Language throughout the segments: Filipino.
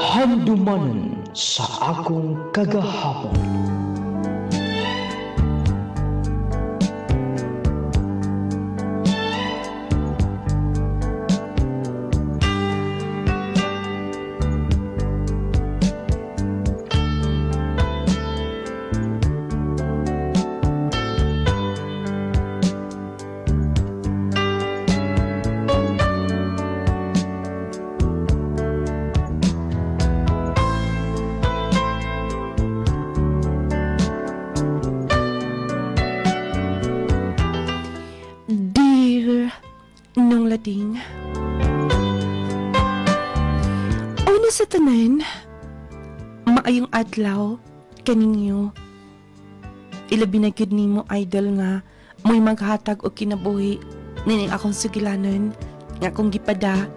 Handumanan sa akong kagahapon. Lading. Una sa tanan, maayong adlaw kaninyo. Ilabi na gyud nimo idol nga mo'y maghatag og kinabuhi nining akong sugilanon nga akong gipada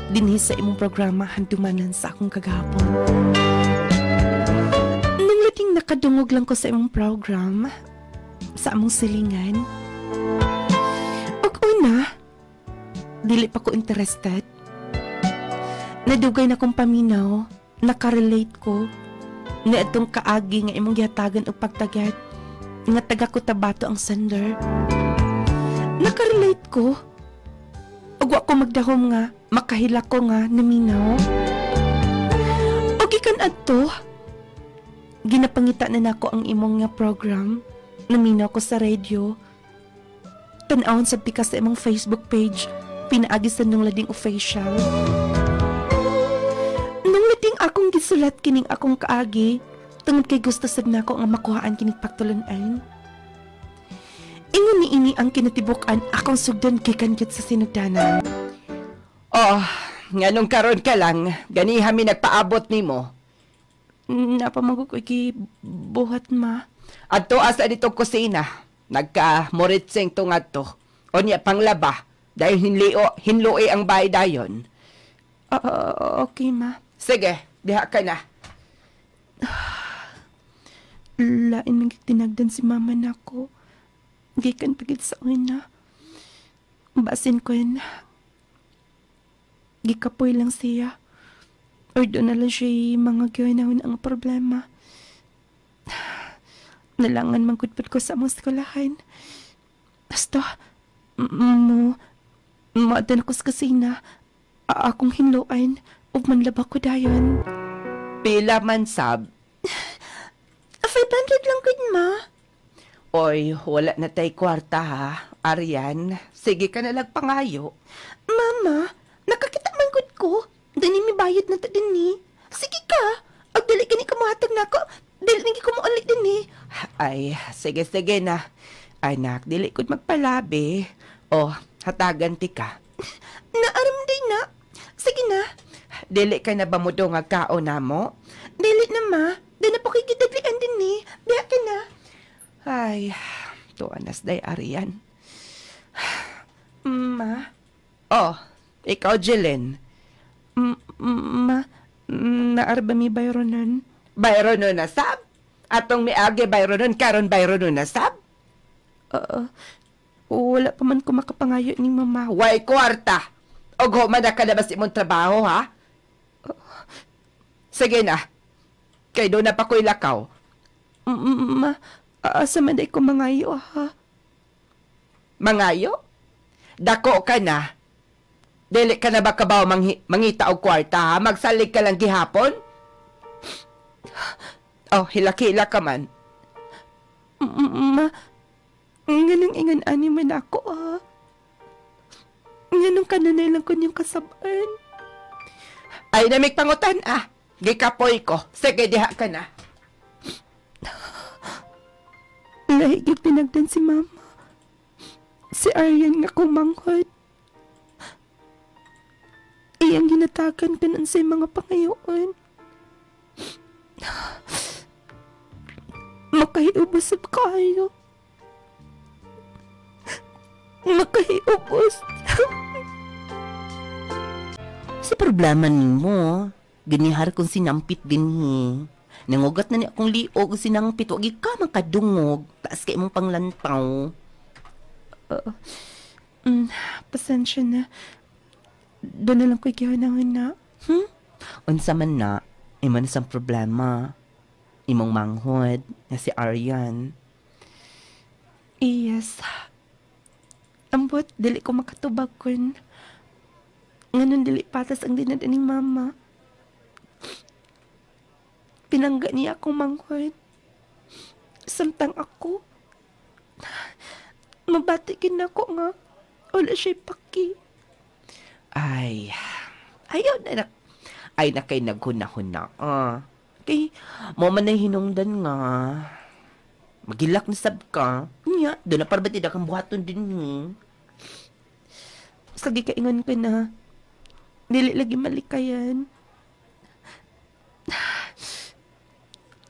dinhi sa imong programa Handumanan sa akong kagahapon. Nung lading nakadungog lang ko sa imong program sa among silingan. Og una, dili pa ko interested. Nadugay na kong paminaw, nakarelate ko, na itong kaagi nga imong gihatagan o pagtagat, nga taga ko tabato ang sender. Nakarelate ko, ug wa ko magdahom nga, makahila ko nga naminaw. Og ikan adto, ginapangita na nako ang imong nga program, naminaw ko sa radio, tan-awon sa tika sa imong Facebook page, pinaagi sa Nung Lading official. Nung lading akong gisulat kining akong kaagi, tungod kay gusto sad nako nga makuhaan kining pagtulunan. Ingon ni ini ang kinatibuk-an akong sugdan gikan gyud sa sinugdanan. Oh, nganong karon ka lang, ganiha mi nagpaabot nimo. Napamagod ko buhat ma. Adto asa dito kusina, nagka-moritseng tungadto. O niya panglaba. Dahil hinloi ang bahay dayon. Okay, ma. Sige, diha ka na. Lain man tinagdan si mama nako. Gikan pagid sa una. Basin ko yun. Gikapoy lang siya. Or doon na lang siya mga gawin ang problema. Nalangan magkutput ko sa among skolahan. Basta, maadan ako sa kasina, akong hinloan, ug manlaba ko dayon. Pila man sab? 500 lang gud ma. Oy, wala na tay kwarta ha, Arian. Sige ka na lang pangayo. Mama, nakakita man gud ko. Dani mi bayad na ta dinhi. Sige ka, ag dili kini ka mohatag nako. Dili ngi ko mo ulit dinhi. Ay, sige na. Anak, dili gud magpalabi. Oh, hatagan ti ka. Naaram day na. Sige na. Dili ka na ba mo do nga kao na mo? Dili na ma. Di na po kay kitadlian din ni. Diha ka na. Ay, tuanas day Arian. Ma? Oh, ikaw Jelen. Ma, naarba mi bayronan? Bayronon na sab? Atong miagi bayronon, karon bayronon na sab? Wala pa man ko makapangayo ni mama. Way kwarta. Og human na ka na ba si imong trabaho, ha? Sige na. Kay doon na pa ko'y lakaw. Ma, asa man day ko mangayo, ha? Mangayo? Dako ka na. Dili ka na ba kabaw mangita og kwarta, ha? Magsalig ka lang gihapon? Oh, hilaki-hila ka man. Ma, nganong ingan ani man ako, ha? Nganong kananay lang ko niyong kasabaan. Ay, namig pangutan, ah. Gikapoy ko. Sige, diha ka na. Lahigit pinagdan si mama. Si Arian nga kumanghod. Iyang ginatagan ka nun sa mga pangayoon. Makahiubos ab kayo. Makahiubos. Si problema nimo, ganihar kong sinampit din hi. Nangugat na ni akong liog sinampit, wag ka makadungog, taas kay mong panglantaw. Pasensya na. Doon na lang ko'y kihanangan na. Unsa man na, imo na sang problema. Imong manghod nga si Aryan. Yes. Ambot, dili ko makatubag kun. Nganon dili patas ang dinadaning mama. Pinangga niya akong manghod. Samtang ako, mabatikin ako nga. Wala siya'y paki. Ay, ayaw na ay na kay naghuna-huna. Kay, mo man na hinungdan nga. Magilak na sab ka. Nya, doon na para ba tidak ang buhaton din ni. Sagi kaingon ko na, dili lagi malikayan.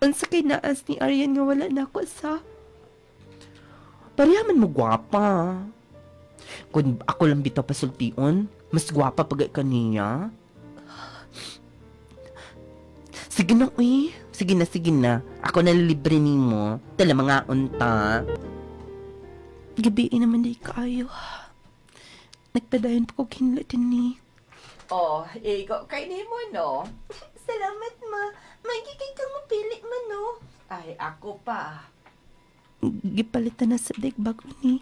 Unsa kay naas ni Aryan nga wala na ako sa... Pariyaman mo gwapa. Kung ako lang bitaw pasultion, mas gwapa pagay kaniya. Sige na, uy. Sige na. Ako na libre ni mo. Tala mga unta. Gabi naman day kaayo. Nagpadayon pa ko kinla din ni. Oh, ikaw kay ni mo, no? Salamat, ma. Magiging kang mapili man, no? Ay, ako pa. Gipalitan na sa bago ni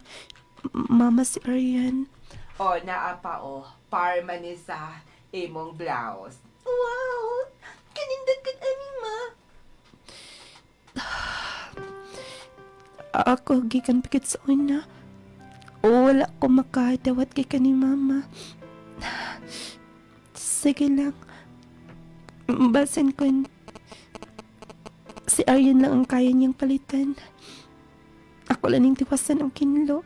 Mama si Aryan. Oh, naa pa, parma ni sa imong blouse. Wow! Kanindagad ani, ma. Ako, gikan pikit sa una. Wala ko makadawat kay kani mama. Sige lang. Basin ko si Aryan lang ang kaya niyang palitan. Ako lang yung tiwasan ang kinlo.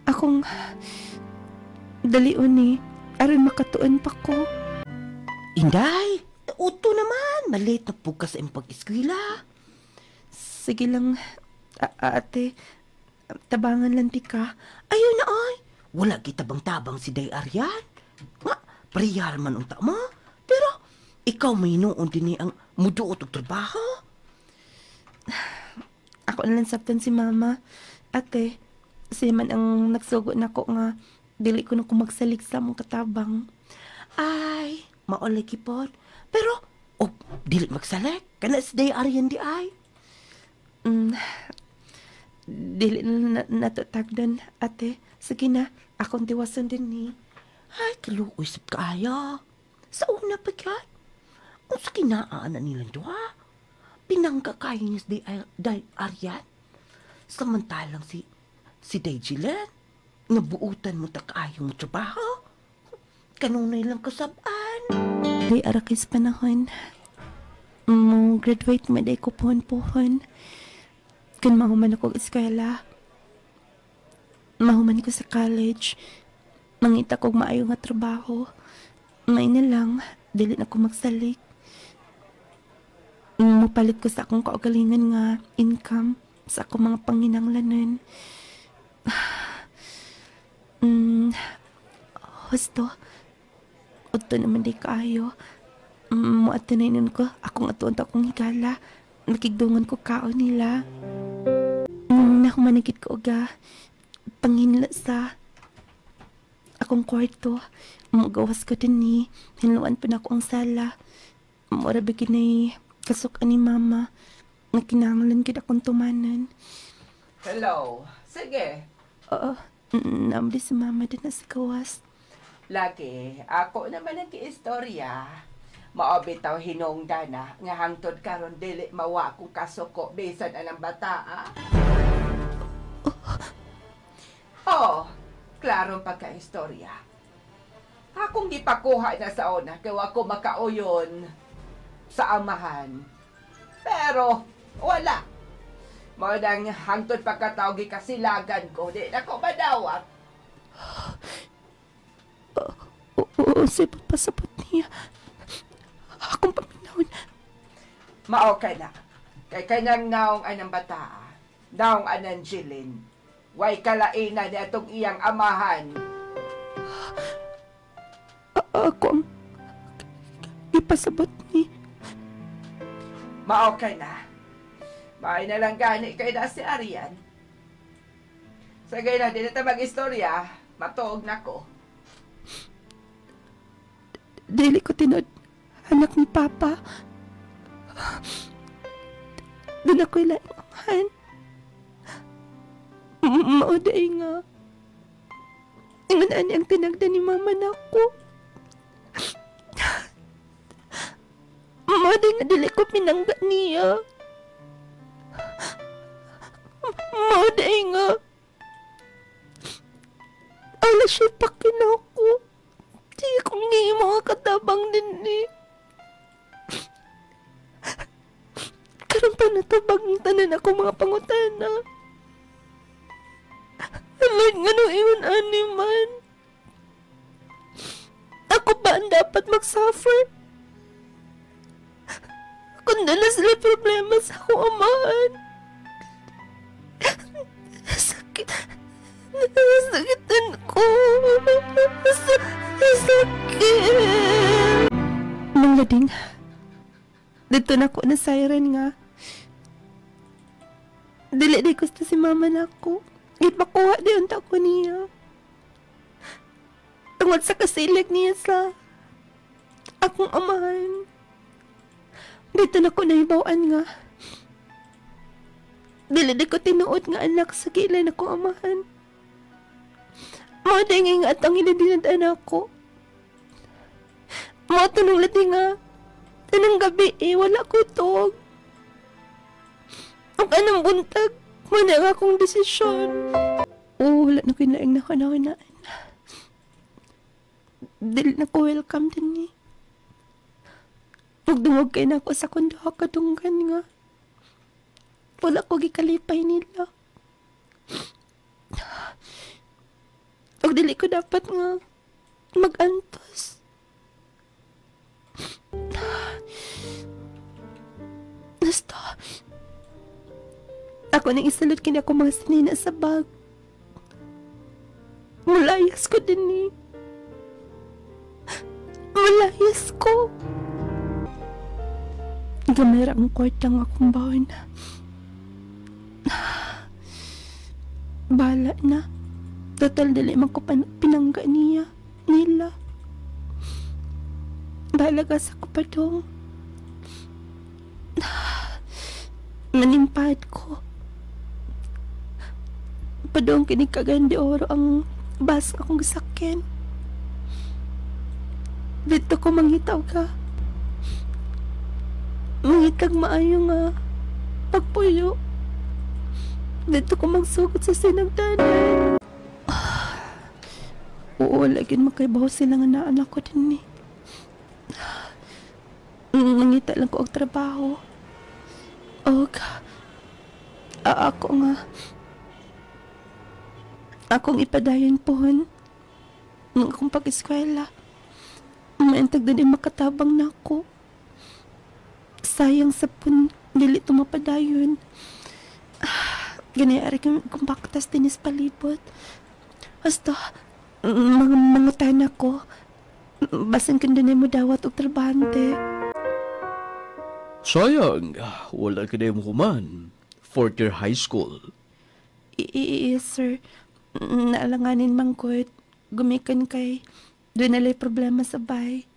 Akong dalion ni aron makatuon pa ko. Inday! Uto naman! Malit na po ka sa iyong pag-eskwila. Sige lang, ate. Tabangan lang di ka. Ayaw na ay! Wala kita bang tabang si Day Aryan? Nga, pariyar man unta mo. Pero, ikaw may noon din ang muduot og trabaho. Ako na lang sabtan si mama. Ate, siya man ang nagsugo na ko nga dili ko na kumagsalik sa mong katabang. Ay, maulay kipod. Pero, dili magsalik. Kana si Day Aryan di ay. Dili na natutagdan, ate. Sige na, akong tiwasan din ni. Ay, kaluoy sab kaya. Sa una pa yan. Kung sa kinaan na nilang duha, pinangga kayo niya si Day Aryan. Samantalang si Day Jilen, nabuutan mo ta kaayong mo trabaho. Kanunay lang kasabaan. Day arakis panahon. Mo graduate mo day ko pohon-pohon. Kun mahuman ako eskwela. Mahuman ko sa college. Mangita kog maayo nga trabaho. May na lang, dili na ko magsalik. Mupalit ko sa akong kaugalingan nga income sa akong mga panginanglanan. Husto, udto naman di kaayo. Muatanayin ko, akong atuon ta akong higala. Nakigdungan ko kaon nila. Nahumanagit ko ga panginla sa akong kwarto. Magawas ko din ni. Hinluan pa na ako ang sala. Mura bigin na kasukan ni mama. Nakinanglan kita akong tumanan. Hello. Sige. Oo. Namdi si mama din na sa gawas. Lagi, ako naman nag-iistorya. Maobitaw hinungdan na nga hangtod karon dili mawa ko kasuko bisan anang bataa. Oh, klarong pagka-istorya. Akong gipakuha na sa una kaya ako makauyon sa amahan. Pero wala. Mao nang hangtod pagkatawag kasilagan ko, di na ko madawat. Oo, sipot pasapot niya. Akong paminahon. Mao ka na. Kay kanyang naong anang bataa. Naong anang Jilin. Way kalainan niya itong iyang amahan. Ako ang ipasabot ni. Mao ka na. Maay na lang gani kay na si Aryan. Sagay na, di na tayo mag-istorya. Matuog na ko. Dili ko tinod. Anak ni Papa. Doon ako'y laingahan. Mauday nga. Ingon ani ang tinagda ni mama nako. Mauday nga dili ko pinangga niya. Mauday nga. Ala siya pakin ako. Di ko ngayon mga katabang din ni. Karon pa natabang yung tanan ako mga pangutana. Lord, nga nung iwan animan. Ako ba ang dapat mag-suffer? Kung dala sila problema sa akong amahan. Sakit. Nasakitan ko. Sakit. Nung lading, dito na ko na siren nga. Dili di gusto si mama na ako. Ipakuha di unta ko niya. Tungod sa kasilig niya sa akong amahan. Dito na ko naibawaan nga. Dili di ko tinuod nga anak sa kilay na kong amahan. Mga dingay nga at ang iladinadaan ako. Mga tunong lati nga. Tanang gabi wala ko tog. Ang anong buntag. Muna nga akong desisyon. Wala na kinaing na kanaan. Dili na ko welcome din ni. Pagdungog kayo na ako sa kundo kadunggan nga. Wala ko gikalipay nila. Pag dili ko dapat nga mag-antos. Basta ako nang isalot kini ako mga sinina sa bag. Mulayas ko din ni. Mulayas ko. Gamera ang kwartang akong bawin. Bala na. Total dali man ko pinangga niya. Nila. Balaga sa kapadong. Manimpad ko. Padong kinikagandi oro ang bus akong gisakyan. Dito ko manghitaw ka. Mangitag maayo nga pagpuyo. Dito ko magsugod sa sinagdanan. Oo, lagyan makaibaw sila nga na anak ko din eh. Mangita lang ko ang trabaho. Ako nga. Akong ipadayon pohon. Nung akong pag-eskwela. Maintag din makatabang na ako. Sayang sa pun, dili tumapadayon. Ganayari kung baktas dinis palibot. Basta, mangutan ako. Basan kung doon mo dawat o trabante. Sayang, wala ka na yung kuman. Fourth year high school. Yes, sir. Naalanganin man ko. Gumikan kay doon nalay problema sa bahay.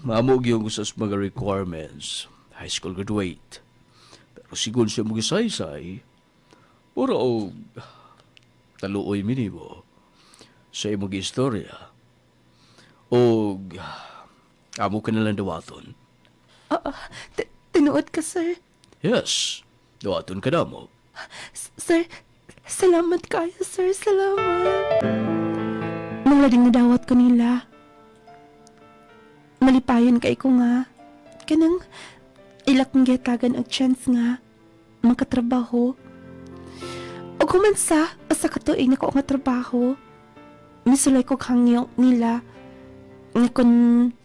Mamog yung gusto sa mga requirements. High school graduate. Pero siguro siya mag-isaysay. Puro o taluoy minimo sa imong istorya. O amo ka nalang dawaton. Tinuod ka, sir. Yes, dawaton ka na mo. Sir, salamat kayo, sir. Salamat. Mga ding nadawat ko nila. Malipayon kay ko nga. Kanang ilak ng getagan ang chance nga. Magkatrabaho. O kumansa, sa katuig na ko nga trabaho. Misulay ko hangyo nila. Nga kung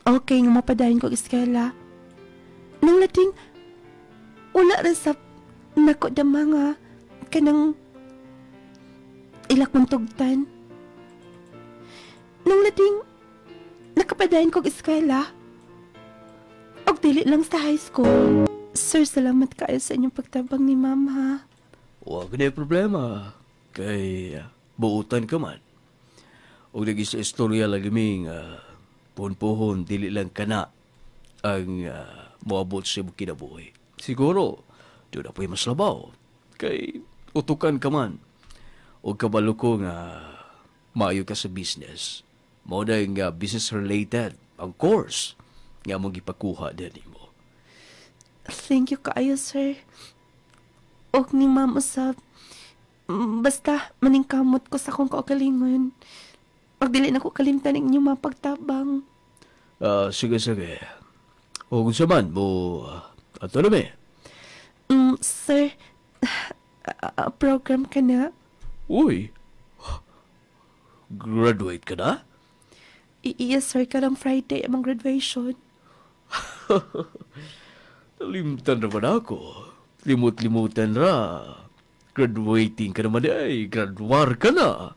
okay nga mapadayon ko iskela. Nang lating, wala rin sa nako dama nga. Kanang ilak mong tugtan. Nang lating, nakapadayon ko eskwela. Og dili lang sa high school. Sir, salamat kayo sa inyong pagtabang ni Mama. Huwag na yung problema. Kay buutan ka man. O lagi sa istorya lagi ming puhon-puhon, dili lang ka na. ang moabot sa imong kinabuhi. Siguro, doon na po'y mas labaw. Kay utukan ka man. O kabalo ko nga maayo ka sa business. Mao na yung business related ang course nga mong ipakuha din mo. Thank you kaayo, sir. Og ni ma'am usab. Basta maningkamot ko sa akong kaugalingon. Pagdili na ko kalimtan ng inyong mapagtabang. Sige. O kung saman mo, ato na may. Sir, program ka na. Uy, graduate ka na? Yes, sir, karang Friday amang graduation. Nalimtan naman ako. Limut-limutan ra. Graduating ka naman ay. Graduar ka na.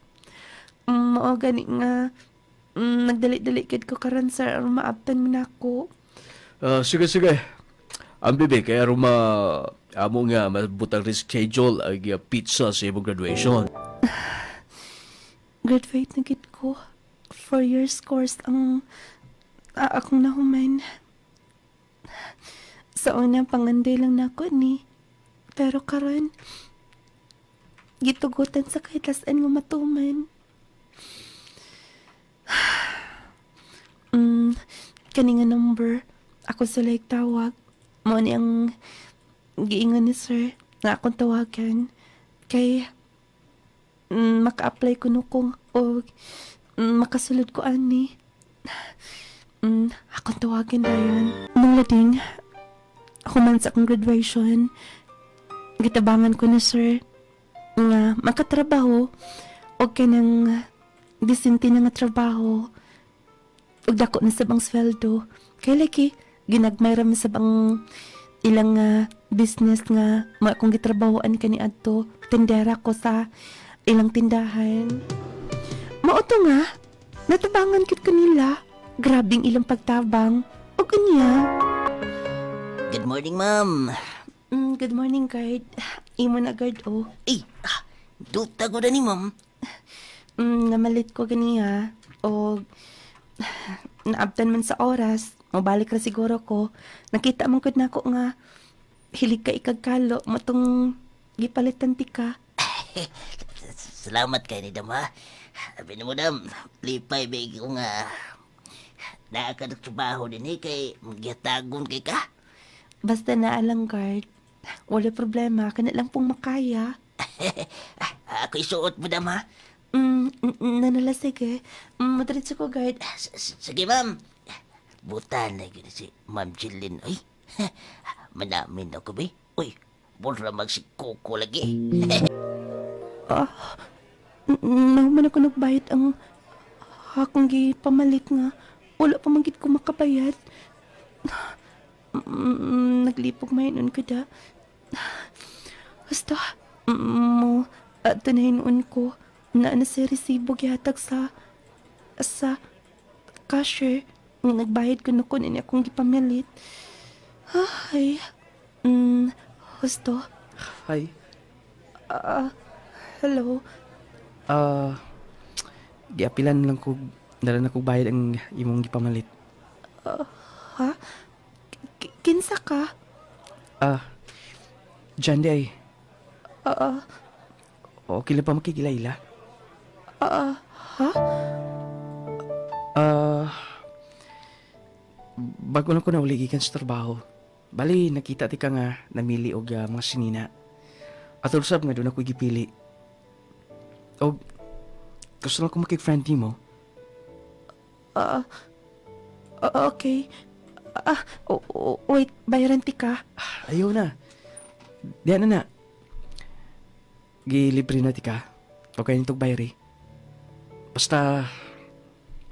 Mao gani nga. Nagdali-dali kid ko karon, sir, aron maabtan mo na ako. Sige. Ang bebe, kaya ruma amo nga mabutang reschedule ang pizza sa imong graduation. Graduate na gid ko. 4 years course ang akong nahuman. Sa una, panganday lang na ako ni. Pero karon gitugutan sa kahitasan nga matuman. Kani nga number, ako sila tawag. Mo ni ang giingon ni sir na akong tawagan. Kay maka-apply ko kung o makasulod ko ani. Akong tawagan dayon. Nung lading, ako man sa akong graduation, gitabangan ko na sir nga makatrabaho o kanang disinti na nga trabaho ug dako na sabang sweldo. Kay laki ginagmay ra sa bang ilang business nga akong gitrabahoan kani adto. Tindera ko sa ilang tindahan. Mao to nga natabangan kit kanila. Grabing ilang pagtabang. O kanya. Good morning, ma'am. Good morning, guard. Imo na, guard, oh. Duta ko na ni, ma'am. Namalit ko ganiya. O, naabtan man sa oras. Mabalik ra siguro ko. Nakita man ko na ako nga. Hilig ka ikagkalo. Matong gipalitan ti ka. Salamat kay ni Dama. Sabi na mo, Dam. Lipay, bagi ko nga. Nakakadagtrabaho din kay magyatagon kay ka. Basta naalang, guard. Wala problema. Kana lang pong makaya. Ako isuot mo, Dama. Nanala, sige. Madiretso ko, guard. Sige, ma'am. Butan na gini si Ma'am Jillian. Ay, manamin ako, be. Uy, mura magsikuko lagi. Nahuman ako nagbayad ang akong gipamalit nga. Wala pa manggit ko makabayad. Naglipog mayinon ko da. Basta, mo, tanahinon ko na sa resibo gihatag sa cashier. Nagbayad ko na ko na akong gipamalit. Ay, gusto. Hi. Hello. Giapilan lang ko, dala na kong bayad ang imong gipamalit. Ha? Kinsa ka? Diyan di ay. Uh, Okay lang pa makikilayla? ha? Bago lang ko na uligikan sa trabaho. Bali, nakita ti ka nga namili og mga sinina. At usab nga doon ako gipili. O, gusto lang ko makik-friend mo. Okay. Wait, bayaran ti ka. Ayaw na. Diyan na. Gilibre na ti ka. O kaya nitong bayari. Basta,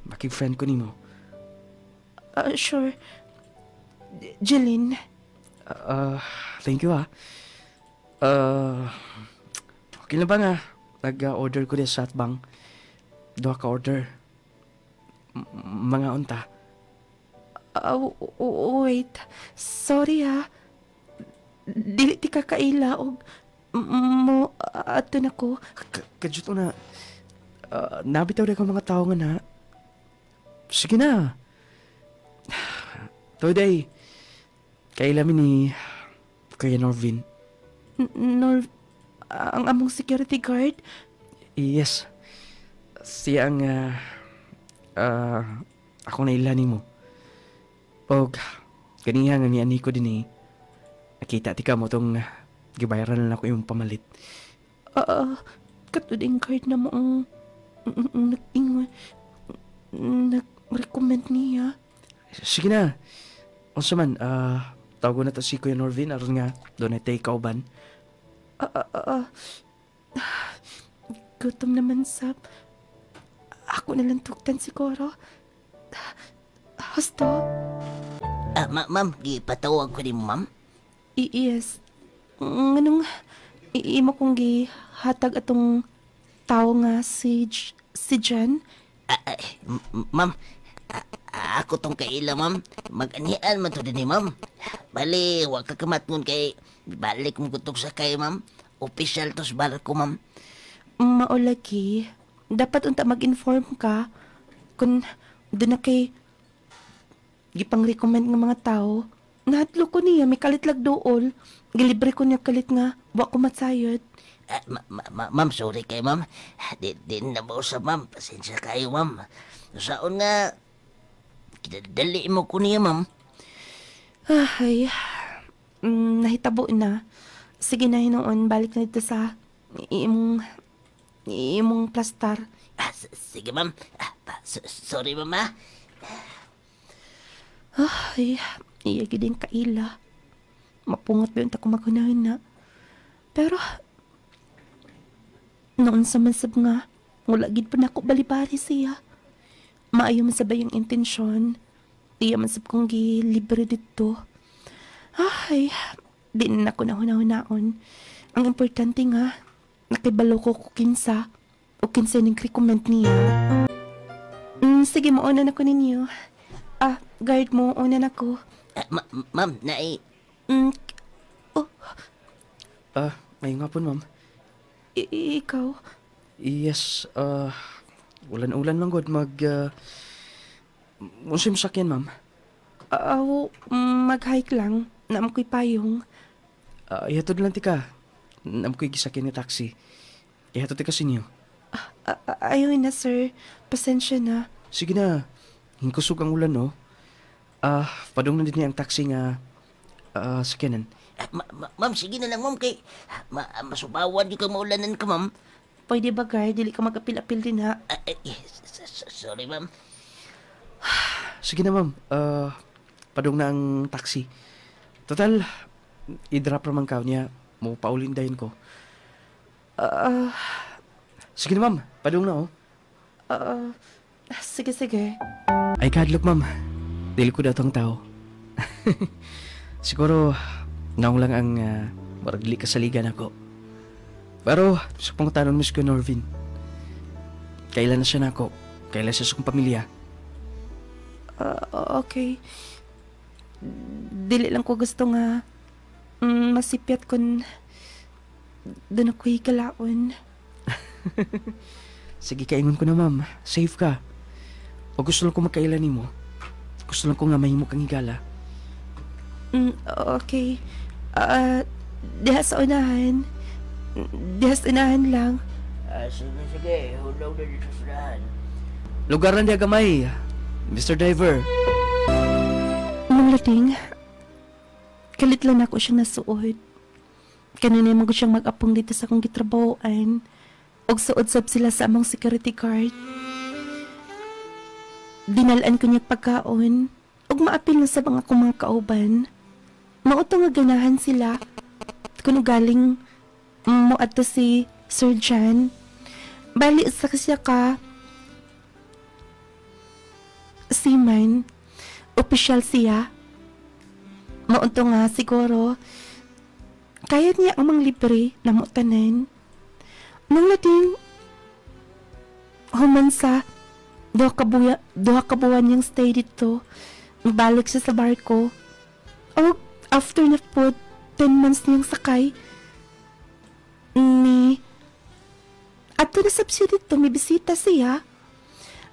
makik-friend ko nimo. Sure. Jeline. Thank you okay na ba nga? Nag-order ko din sa atbang. Duha ka order. Mga unta. Wait. Sorry Dili ti ka kaila og mo ato na ko. Kadyot na. Nabitaw rin ko mga tao nga na. Sige na. Today, kailamin ni Kuya Norvin. Ang among security guard? Yes. Siya ang ako na ilani mo. Og ganiha nga ni ani ko din nakita ti ka mo tong gibayaran na ako yung pamalit. Katuding guard na mo ang nag-ingon, nag-recommend niya. Sige na. Unsa man, tawago na to si Kuya Norvin aron nga doon ay take kauban. Gutom naman, Sab. Ako na lang tuktan siguro. Husto? Ma'am, gipatawag ko din mo, ma'am. Yes. Nganong iimo kong gihatag atong tao nga si Jan? Ma'am, ako tong kaila, ma'am. Mag-anihan man to din ma'am. Bali, wag ka kamatngon kay balik mo kutok sa kay, ma'am. Official to sa balat ko, ma'am. Maulagi. Dapat unta mag-inform ka kung doon na kay gipang-recommend ng mga tao. Nahadlo ko niya, may kalit lag dool. Gilibre ko niya kalit nga, wa ko matsayod. Ma'am, sorry kay ma'am. Di na ba usap, ma'am? Pasensya kayo, ma'am. Saon nga, dali mo ko niya, ma'am. Ay, nahitabo na. Sige na hinoon, balik na dito sa imong plastar. Sige, ma'am. Sorry, ma'am, Ay, iyagi din kaila. Mapungot ba yung takumagunahin na. Pero, noon sa mansab nga, wala gid pa na ako balibari siya. Maayo man sabay yung intensyon. Iya man sab kong libre dito. Ay, di na ako nahuna-hunaon. Ang importante nga, nakibalo ko kinsa o kinsa ning recommend niya. Sige, mauna na ko ninyo. Guard mo, una na ko. Ma'am, May nga po, ma'am. Ikaw? Yes, ulan-ulan man god musim sakyan, ma'am. Mag-hike lang. Naam ko'y payong. Ihatod lang ti ka. Naam ko'y gisakyan ni taxi. Ihatod ti ka sinyo. Ayaw na, sir. Pasensya na. Sige na. Hingkusog ang ulan, no? Padung na din niya ang taxi nga sakyanan. Ma'am, sige na lang, ma'am, kay masubawan yung kaulanan ka, ma'am. Pwede ba, guard? Dili ka mag-apil-apil din, ha? Sorry, ma'am. Sige na, ma'am. Padung na ang taxi. Total, i-drop naman ka niya. Mapaulin dahin ko. Sige na, ma'am. Padung na, oh. Sige. Ay, kadlok, ma'am. Dili ko datang tao. Siguro, naong lang ang maragli kasaligan ako. Pero, sa pangutanon mo si Norvin, kailan na siya na ako? Kailan siya sa kong pamilya? Okay. Dili lang ko gusto nga masipyat kun doon ako hikalaon. Sige, kaingon ko na, ma'am. Safe ka. O gusto lang ko magkailan mo. Gusto lang ko nga mahimo kang higala. Okay. Diha sa unahan. Diha sa unahan lang. Sige. Hulaw na dito sa unahan. Lugar na diya gamay, Mr. Driver. Nung lating, kalit lang ako siyang nasuod. Kanina mo ko siyang mag-apong dito sa akong gitrabahoan. Og suod-sab sila sa among security guard. Dinalaan ko niya pagkaon. Og maapil na sa mga akong mga kauban. Mauto nga ganahan sila. Kuno galing mo ato si Sir Jan. Bali sa siya ka seaman. Opisyal siya. Mauto nga siguro kaya niya amang libre na tanan. Nung lating human sa duha ka buwan niyang stay dito. Balik siya sa barko. O after na po 10 months niyang sakay ni ato na sab siya dito, may bisita siya.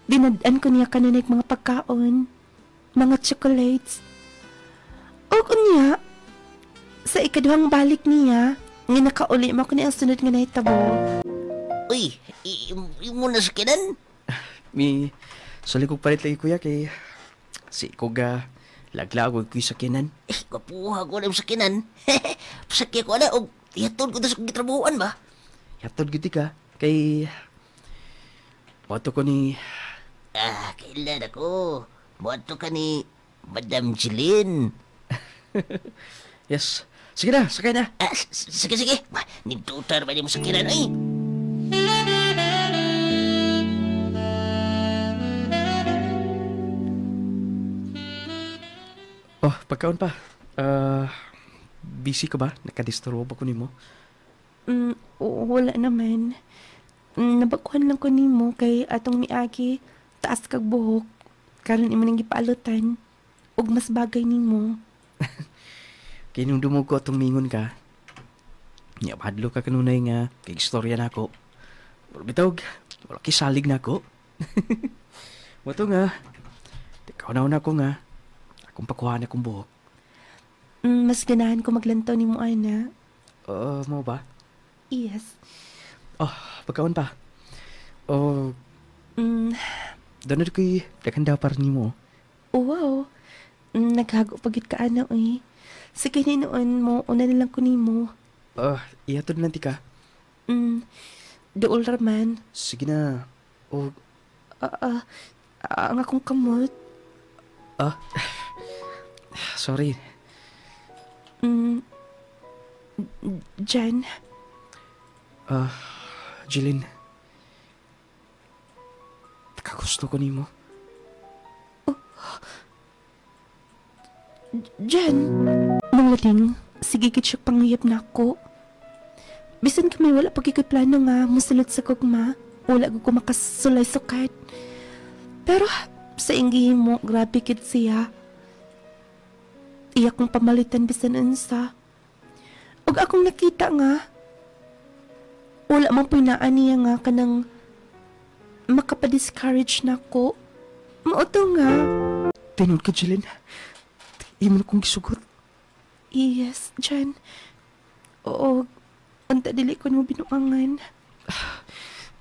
Dinadaan ko niya kanunay mga pagkaon, mga chocolates, O kunya, sa ikaduhang balik niya, nga nakauli mo ko niya ang sunod nga nahitabo. Uy, mo na sakinan? Mi, sali kong palit lagi kuya kay si Koga laglagod ko'y sakinan. Kapuha ko na yung sakinan. Pasakya ko na, o ihatod ko na sa gitrabuhan ba? Yatod giti ka kay moto ko ni Kailan ako. Buwato ka ni Madam Jeline. yes. Sige na, sakay na. Sige, sige. Nintutar ba niyo mo sakinan ay? Oh, pagkaon pa. Busy ka ba? Nakadisturbo ba ko nimo? Wala naman. Nabakuhan lang ko nimo kay atong miagi taas kag buhok karon imo nang gipaalutan ug mas bagay nimo. Kaya nung dumugo atong mingon ka, niya padlo ka kanunay nga kay istorya nako. Pero bitawg, wala kisalig nako. Wato nga, ikaw na ko nga, akong pakuhaan akong buhok. Mas ganahan ko maglantaw nimo ana. Mo ba? Yes. Oh, pagkaon pa. Oh, doon ko'y nakanda para nimo. Wow. Naghago pagit ka ana eh. Sige ni noon mo, una na lang ko nimo. Ihatod lang ti ka. Dool raman. Sige na. Oh, Ang akong kamot. sorry. Jan, Jeline. Nakagusto ko nimo. Jan. Manglading, sige kitsyok panguyap na ako. Bisan kami wala pagkikplano nga musulot sa kugma. Wala ko makasulay sukat. Pero sa inggihin mo, grabe kit siya. Iya kong pamalitan bisan unsa. Ug akong nakita nga, wala mang pinaan niya nga kanang makapadiscourage na ko. Mauto nga. Tinod ka, Jeline. Imo na kong gisugot. Yes, Jan. Oo, anta dili ko mo binuangan.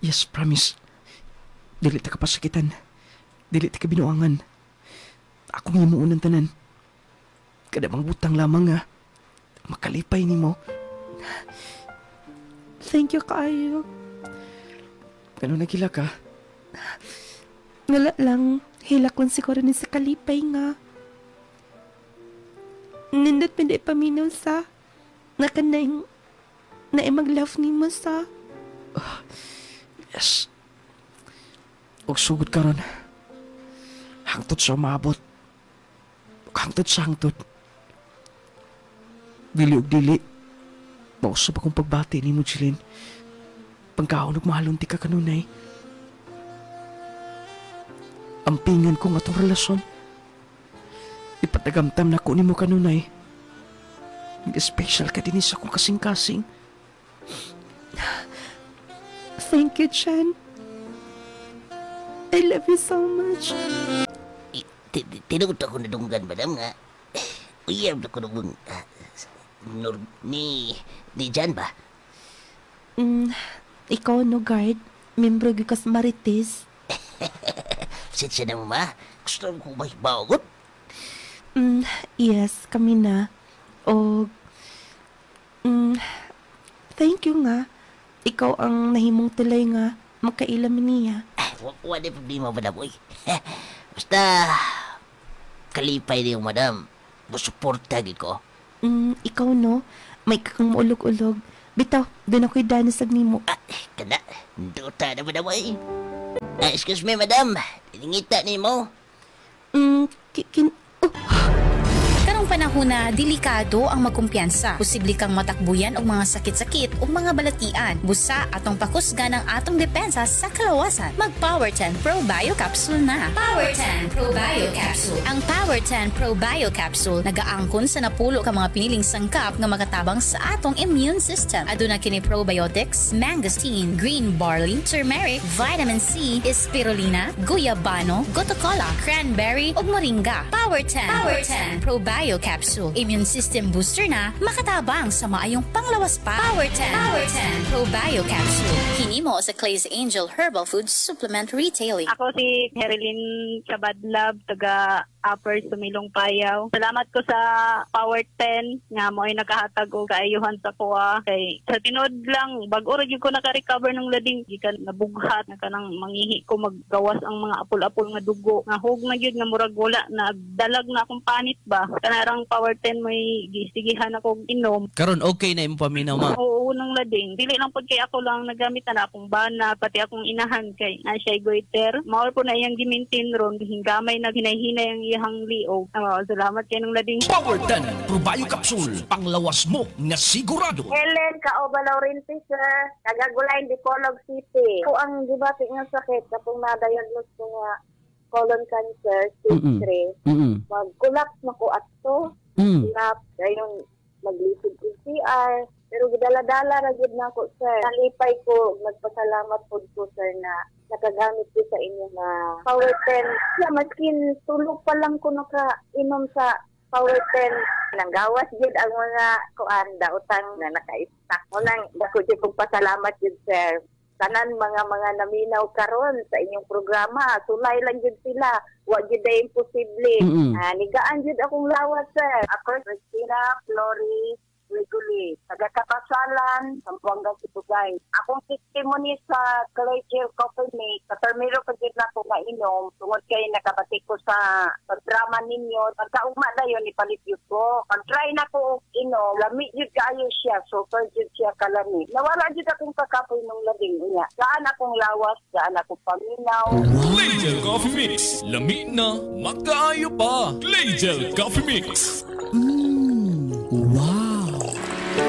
Yes, promise. Dili ta kapasakitan. Dili ta kabinuangan. Ako nga mo unang tanan. Kadamang butang lamang nga. Makalipay ni mo. Thank you kaayo. Kano nagila ka? Wala lang. Hilak lang siguro ni sa kalipay nga. Nindot pinday paminaw sa nakanaing mag-love ni mo sa. Yes. Og sugod karon. Hangtod sa maabot. Hangtod sa hangtod. Dili og dili. Mausap akong pagbati ni mo, Jeline. Pangkaon og mahalon ti ka kanunay. Ampingan ko nga tong relasyon. Ipatagamtam na ko ni mo kanunay. Special ka din sa akong kasing-kasing. Thank you, Jan. I love you so much. Tinugod ako na dunggan, madam nga. Uyab na ko nung ni Jan ba? Ikaw no guard. Membro gikas Marites. Sitsa na mo ma. Gusto ko ba ibagot? Yes, kami na. O, thank you nga. Ikaw ang nahimong tulay nga makailam niya. Wala problema, madam. Uy. Basta, kalipay niyo, madam. Musuporta ko. Ikaw no, may kakang maulog-ulog. Bitaw, doon ako'y danasag nimo. Kana, duta na, madam. Uy. Excuse me, madam. Tiningita ni mo. Karong panahon na delikado ang magkumpiyansa. Posible kang matakbuyan og mga sakit-sakit o mga balatian. Busa atong pakusga ng atong depensa sa kalawasan. Mag Power 10 Pro Bio Capsule na. Power 10 Pro Bio Capsule. Ang Power 10 Pro Bio Capsule nagaangkon sa napulo ka mga piniling sangkap nga makatabang sa atong immune system. Aduna kini probiotics, mangosteen, green barley, turmeric, vitamin C, spirulina, guyabano, gotokola, cranberry ug moringa. Power 10 Pro Bio Capsule. Immune system booster na, makatabang sa maayong panglawas pa. Power 10 Probio Capsule. Kini mo sa Clay's Angel Herbal Food Supplement Retailing. Ako si Herilyn Sabadlab, taga Upper Sumilong Payaw. Salamat ko sa Power 10 nga mo ay nakahatag og kaayuhan sa kuha. Kay sa tinod lang, bag-o ra gyud ko naka-recover ng lading, gikan nabughat na kanang mangihi ko maggawas ang mga apol-apol nga dugo. Nga hug na gyud nga murag wala na dalag na akong panit ba. Kanarang Power 10 may gisigihan ako inom. Karon okay na imong paminaw ma. Oo, nang lading. Dili lang pud kay ako lang nagamit na akong bana pati akong inahan kay na siya goiter. Mao po na iyang gimintin ron hingamay na hinay-hinay ang iyang liog. Salamat kay nang lading. Power 10 Probio Capsule, panglawas mo nga sigurado. Helen Kaoba Laurenti, sir. Kagagulayan di Colog City. Ko ang gibati nga sakit kapag na-diagnose ko nga colon cancer, stage 3. Mag-collapse na ko ato. Collapse. Gayon, maglisod ko CR. Pero gidala-dala ra gid na ko, sir. Nalipay ko, nagpasalamat po ko, sir, na nakagamit ko sa inyo na Power 10. Yeah, maskin tulog pa lang ko nakainom sa Power 10. Nanggawas gid ang mga kuan daotang na naka-stack. Unang dako jud kong pasalamat jud, sir. Tanan mga naminaw karon sa inyong programa. Sulay lang jud sila. Wa jud ay imposible. Nigaan jud akong lawas, sir. Ako Christina Flori Leguli, taga-Kapasalan, Sambuanga, Sibugay. Akong testimony sa Collegial Coffee Mate, sa termiro pagkit na ko mainom, tungod kayo nakabatik ko sa drama ninyo, pagkauma na yun, ipalit yun ko. Pag-try na ko inom, lamig yun kayo siya, super yun siya kalami. Nawala yun akong kakapoy ng labing niya. Saan akong lawas, saan akong paminaw. Claygel Coffee Mix, lamig na, magkaayo pa. Claygel Coffee Mix.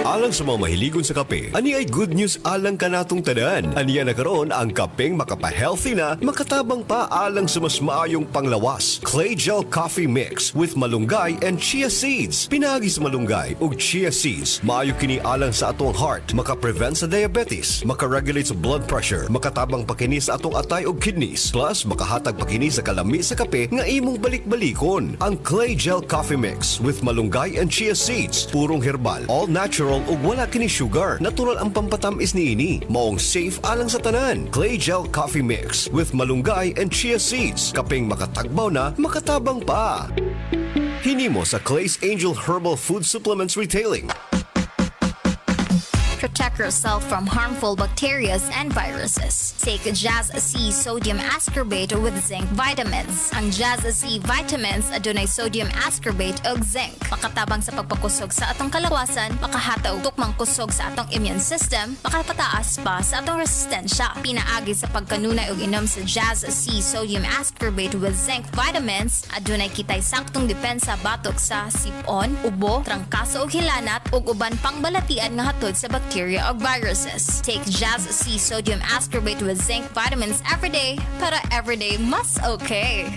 Alang sa mga mahiligon sa kape, ani ay good news alang kanatong tanan. Aniya na karon ang kapeng makapa-healthy na, makatabang pa alang sa mas maayong panglawas. Claygel Coffee Mix with malunggay and chia seeds. Pinagi sa malunggay ug chia seeds, maayo kini alang sa atong heart, maka-prevent sa diabetes, maka-regulate sa blood pressure, makatabang pa kini sa atong atay ug kidneys, plus makahatag pa kini sa kalami sa kape nga imong balik-balikon. Ang Claygel Coffee Mix with malunggay and chia seeds, purong herbal, all natural ug wala kini sugar. Natural ang pampatamis niini. Maong safe alang sa tanan. Claygel Coffee Mix with malunggay and chia seeds. Kapeng makatagbaw na, makatabang pa. Hinimo sa Clay's Angel Herbal Food Supplements Retailing. Protect yourself from harmful bacteria and viruses. Take Jazz C Sodium Ascorbate with Zinc Vitamins. Ang Jazz C Vitamins adunay sodium ascorbate ug zinc. Makatabang sa pagpakusog sa atong kalawasan, makahatag tukmang kusog sa atong immune system, makapataas pa sa atong resistensya. Pinaagi sa pagkanunay ug inom sa Jazz C Sodium Ascorbate with Zinc Vitamins, adunay kitay saktong depensa batok sa sipon, ubo, trangkaso ug hilanat ug uban pang balatian nga hatod sa bacteria or viruses. Take Jazz C Sodium Ascorbate with Zinc Vitamins every day para everyday mas okay.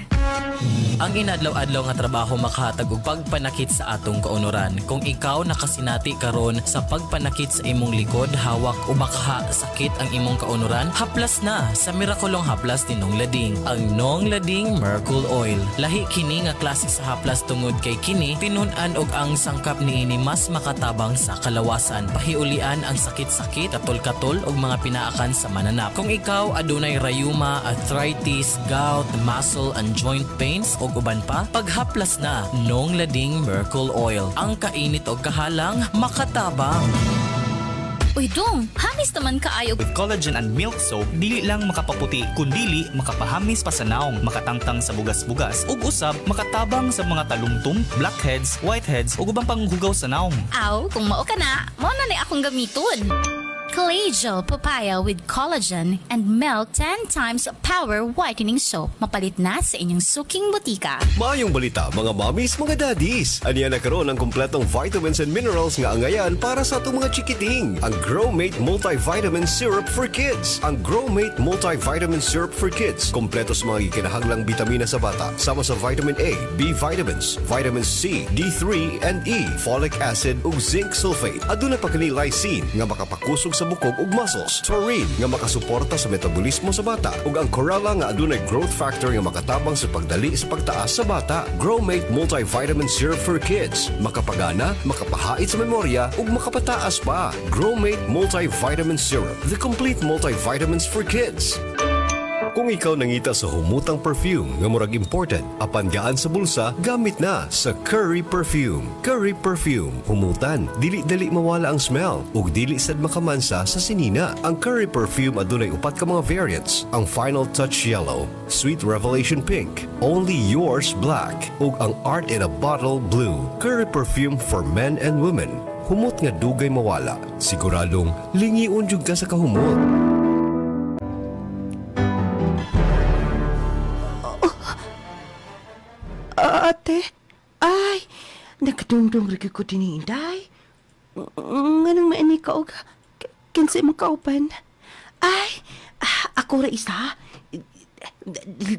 Ang inadlaw-adlaw nga trabaho makahatag og pagpanakit sa atong kaunoran. Kung ikaw nakasinati karon sa pagpanakit sa imong likod, hawak o baka sakit ang imong kaunoran, haplas na sa mirakulong haplas ni Nong Lading. Ang Nong Lading Mercul Oil. Lahi kini nga klase sa haplas tungod kay kini pinun-an og ang sangkap niini mas makatabang sa kalawasan. Pahiulian ang sakit-sakit, katol-katol og mga pinaakan sa mananap. Kung ikaw adunay rayuma, arthritis, gout, muscle and joint pains o uban pa, paghaplas na Nong Lading Mercul Oil. Ang kainit o kahalang makatabang. Uy dong, hamis naman kaayo. With collagen and milk soap, dili lang makapaputi, kundili makapahamis pa sa naong, makatangtang sa bugas-bugas, ug usab makatabang sa mga talumtum, blackheads, whiteheads ug ubang panghugaw sa naong. Aw, kung mao ka na, mao na ni akong gamiton. Claygel Papaya with Collagen and Milk 10 times Power Whitening Soap. Mapalit na sa inyong suking butika. Maayong balita mga mommies, mga daddies. Aniya na karon ang kumpletong vitamins and minerals nga angayan para sa atong mga chikiting. Ang Growmate Multivitamin Syrup for Kids. Ang Growmate Multivitamin Syrup for Kids. Kompleto sa mga gikinahanglang bitamina sa bata. Sama sa vitamin A, B vitamins, vitamin C, D3 and E, folic acid ug zinc sulfate. Aduna pa kini lysine nga makapakusog sa bukog ug muscles, taurine nga makasuporta sa metabolismo sa bata, ug ang Corella nga adunay growth factor nga makatabang sa pagdali sa pagtaas sa bata. Growmate Multivitamin Syrup for Kids, makapagana, makapahait sa memorya ug makapataas pa. Growmate Multivitamin Syrup, the complete multivitamins for kids. Kung ikaw nangita sa humutang perfume nga murag imported, apan gaan sa bulsa, gamit na sa Curry Perfume. Curry Perfume, humutan, dili-dali mawala ang smell, ug dili sad makamansa sa sinina. Ang Curry Perfume adunay upat ka mga variants. Ang Final Touch Yellow, Sweet Revelation Pink, Only Yours Black, ug ang Art in a Bottle Blue. Curry Perfume for men and women. Humot nga dugay mawala. Siguradong lingiun jud ka sa kahumot. Ate, ay, nakadungdong rin ko din Inday. Nga nang maani ka og kinsay mong kauban. Ay, ako ra isa.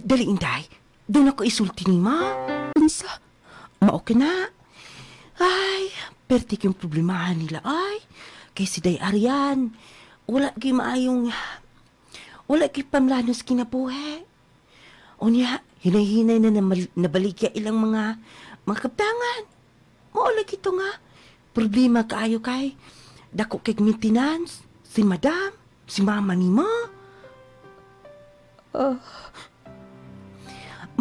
Dali Inday, doon ako isulti ni Ma. Unsa? Mao ka na. Ay, pertik yung problemahan nila ay. Kay si Day Arian, wala kay maayong, wala kay pamlanos kinabuhi. Unya, hinay-hinay na nabaligya ilang mga kaptangan. Maula kito nga. Problema kaayo kay. Dako kay maintenance. Si madam. Si mama ni Ma.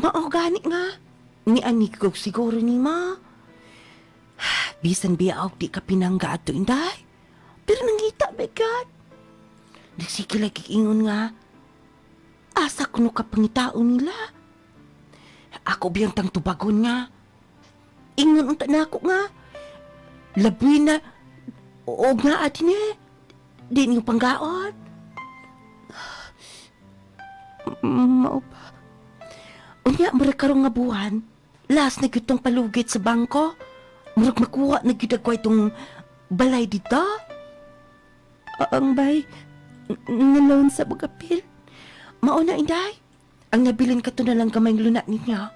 Maogani nga. Ni ani ko siguro ni Ma. Bisan biya og di ka pinangga ato Inday. Pero nangita begat. Nagsige lagi ingon nga. Asa kuno ka pangitao nila. Ako biyang tang tubagon nga. Ingon unta na ako nga. Labi na. O nga atin eh. Di niyo panggaon. Mao ba? Unya, murag karong nga buwan. Last na gyud tong palugit sa bangko. Murag makuha na gyud ako itong balay dito. Ang bay, naloon sa bagapil. Mao na Inday. Ang nabilin ka to na lang kamay lunat niya.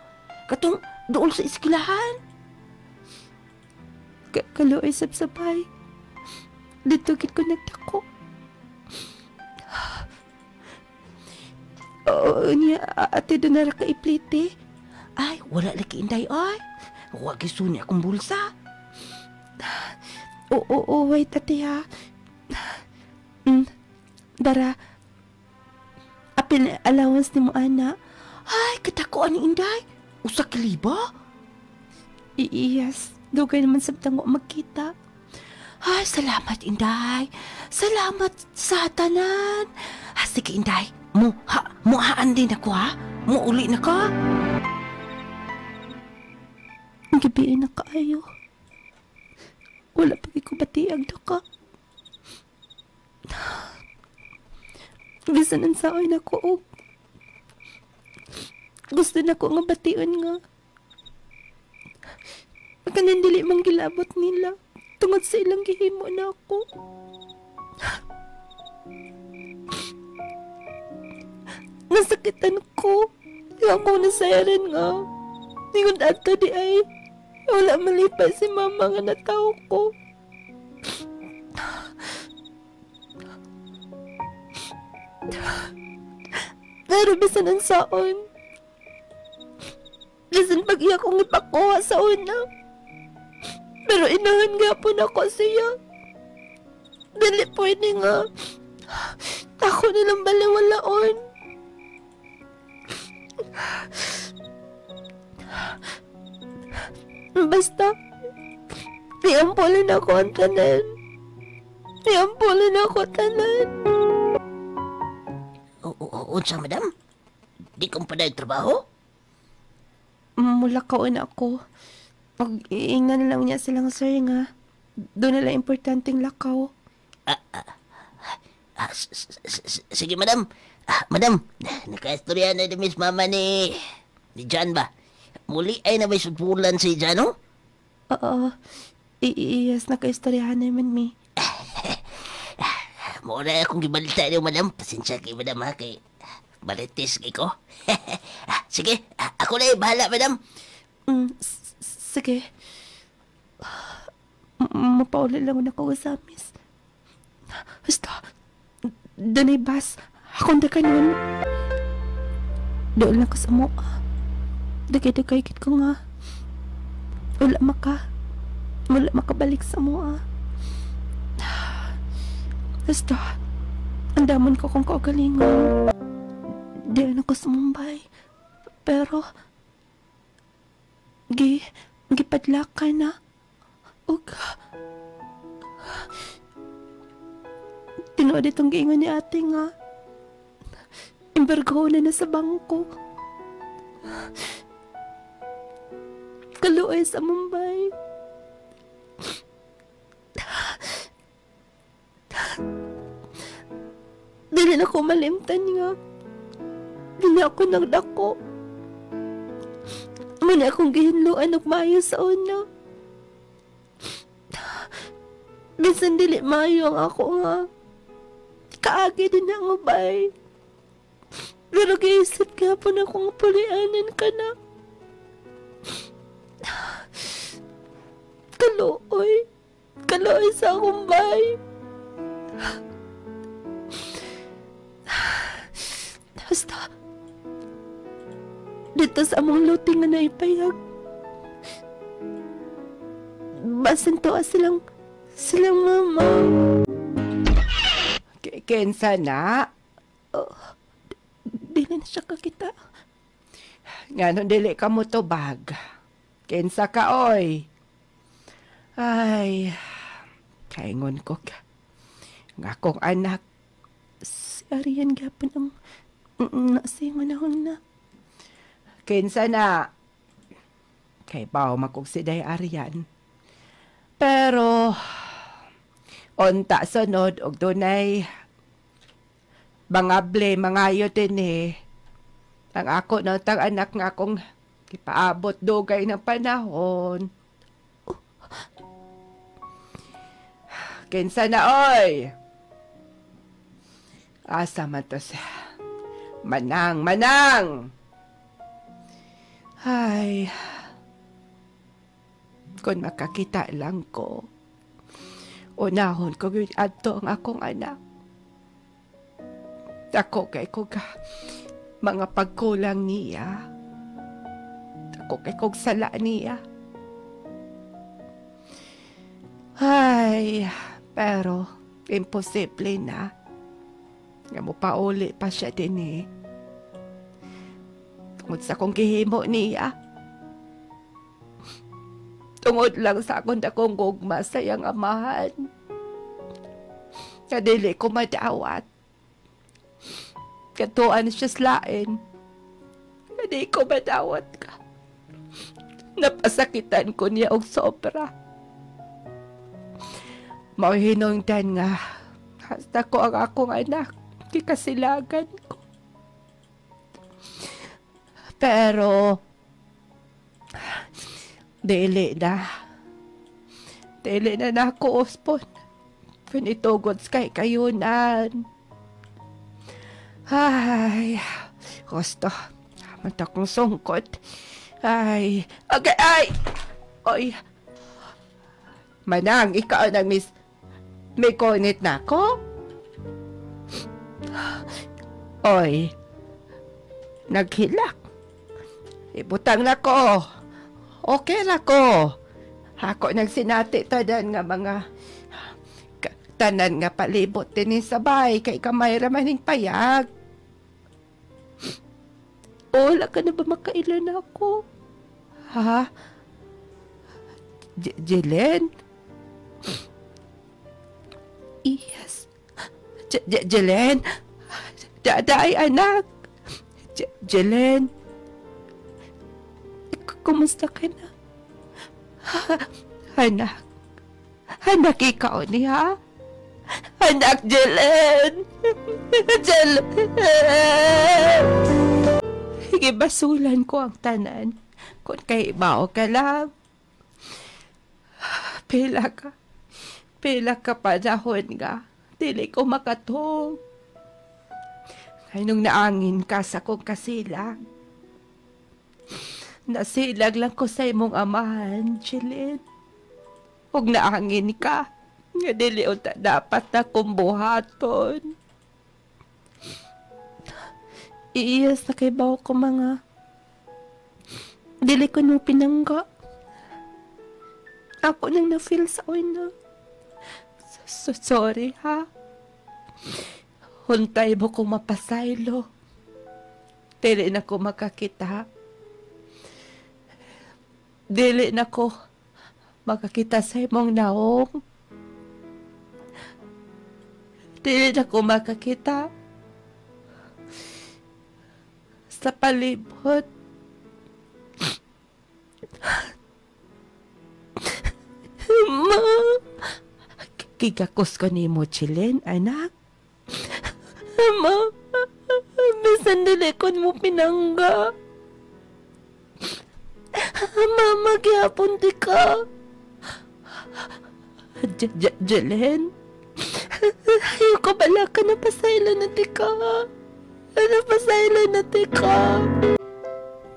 Katong dool sa eskwelahan. Kaluoy sabsabay. Dito gid ko nagdako. Niya ate doon na ka iplite. Ay, wala lagi Inday ay. Huwag isuni akong bulsa. Oo, wait ate ha. Dara, apil allowance ni mo ana. Ay, katakuan ni Inday. Usa ka libo? Yes, dugay naman sabtang ko magkita. Ay, salamat Inday. Salamat sa tanan. Sige Inday, muhaan din ako ha. Muuli na ka. Gabi na kaayo. Wala pa ko batiag na ka. Bisan ang saoy na ko og gusto na ko nga bation nga. Kanindili mang gilabot nila tungod sa ilang gihimo na ako. Nasakitan ko. Ako nasayaran nga. Ningon ato di ay wala malipay si mama nga nataw ko. Pero bisan ang saon. Bisan pag iya kong ipakuha sa una. Pero inahan nga po na ko siya. Dili pwede nga. Ako nilang baliwalaon. Basta, iampulan ako ang tanan. Iampulan ako tanan. Unsa, madam? Di kong pa trabaho? Mula kaon ako. Pag-iingnan lang niya silang sir nga. Doon nila importanteng lakaw. Sige, madam. Madam, nakaistorya na ni Miss Mama ni John ba? Muli ay na may sudpulan si John, no? Oo. Yes, nakaistoryahan naman mi. Muna akong gibalita niyo, madam. Pasensya kay madam ha, kay balitis kay ko. Sige, ako na bahala, madam. Sige. Mapauli lang ako sa miss. Basta, danay bas, akong da kanon. Doon lang ko sa mua. Dagay-dagay kit ko nga. Wala makabalik sa mua. Basta, andaman ko kung kaugalingon. Diyan ako sa Mumbai. Pero, gipadlakan na. Ug, tinuod itong giingon ni ate nga. Embargo na sa bangko. Kaluoy sa Mumbai. Dili na ko malimtan nga. Dili ako nagdako. Muna akong gihinluan og maayo sa una. Bisan dili maayo ang ako nga. Kaagi din ang ubay. Pero giisip ka po na kung pulianan ka na. Kaluoy sa akong bay. Basta, dito sa among luti nga naipayag. Basin to silang mama. Kensa na? Dili na siya kakita. Nga nung dili ka mo to bag. Kensa ka, oy. Ay, kaingon ko ka. Nga akong anak. Si Arian gapon ang nasingon ahon na. Kensa na? Kay baw makog si Day Arian. Pero, onta sunod og dunay bangable, mangayo din ang ako na tang anak nga akong ipaabot dugay ng panahon. Kinsa na, oy! Asa man to siya? Manang! Ay, kung makakita lang ko, unahon ko yun ato ang akong anak. Ako kay ko ka mga pagkulang niya. Ako kay kong sala niya. Ay, pero imposible na. Nga mo pauli pa siya din Tungod sa kong gihimo niya. Tungod lang sa akong dakong gugma sa iyang amahan. Kadili ko madawat. Katuan siya slain. Kadili ko madawat ka. Napasakitan ko niya og sobra. Mauhinungdan nga. Hasta ko ang akong anak. Kikasilagan ko. Pero, dili na ako uspon. Pinitugod kay kayunan. Ay, gusto. Mata kong sungkot. Ay, okay, ay! Oy, Manang, ikaw nang may konit na ako? Oy, naghilak. Ibutang na ko. Okay na ko. Ako nagsinati tadan nga mga tanan nga palibot din sabay kay kamay ramaning payag. Wala ka na ba makailan ako? Ha? Jelen? Yes. Jelen? Daday anak. Jelen? Kumusta ka na? Anak. Anak ikaw niya? Anak Jelen! Jelen! Higibasulan ko ang tanan. Kung kay bao ka lang. Pila ka panahon nga. Dili ko makatog. Nung naangin ka sa kong kasilang. Nasilag lang ko sa imong amahan, Jelen. Huwag naangin ka. Nga dili unta dapat na kumbuhaton. Iyas na kay bawo ko mga dili ko no pinangga. Ako nang na-feel sa una. So sorry ha. Huntay mo kong mapasaylo. Dili na ko makakita. Dili na ko makakita sa imong naong. Dili na ko makakita sa palibot. Ma, kigakos ko ni mo, Chilin, anak. Ma, bisan dili ko mo pinangga. Mama, gyapon di ka. Jelen, ayoko bala ka na pasaylo na di ka. Napasaylo na di ka.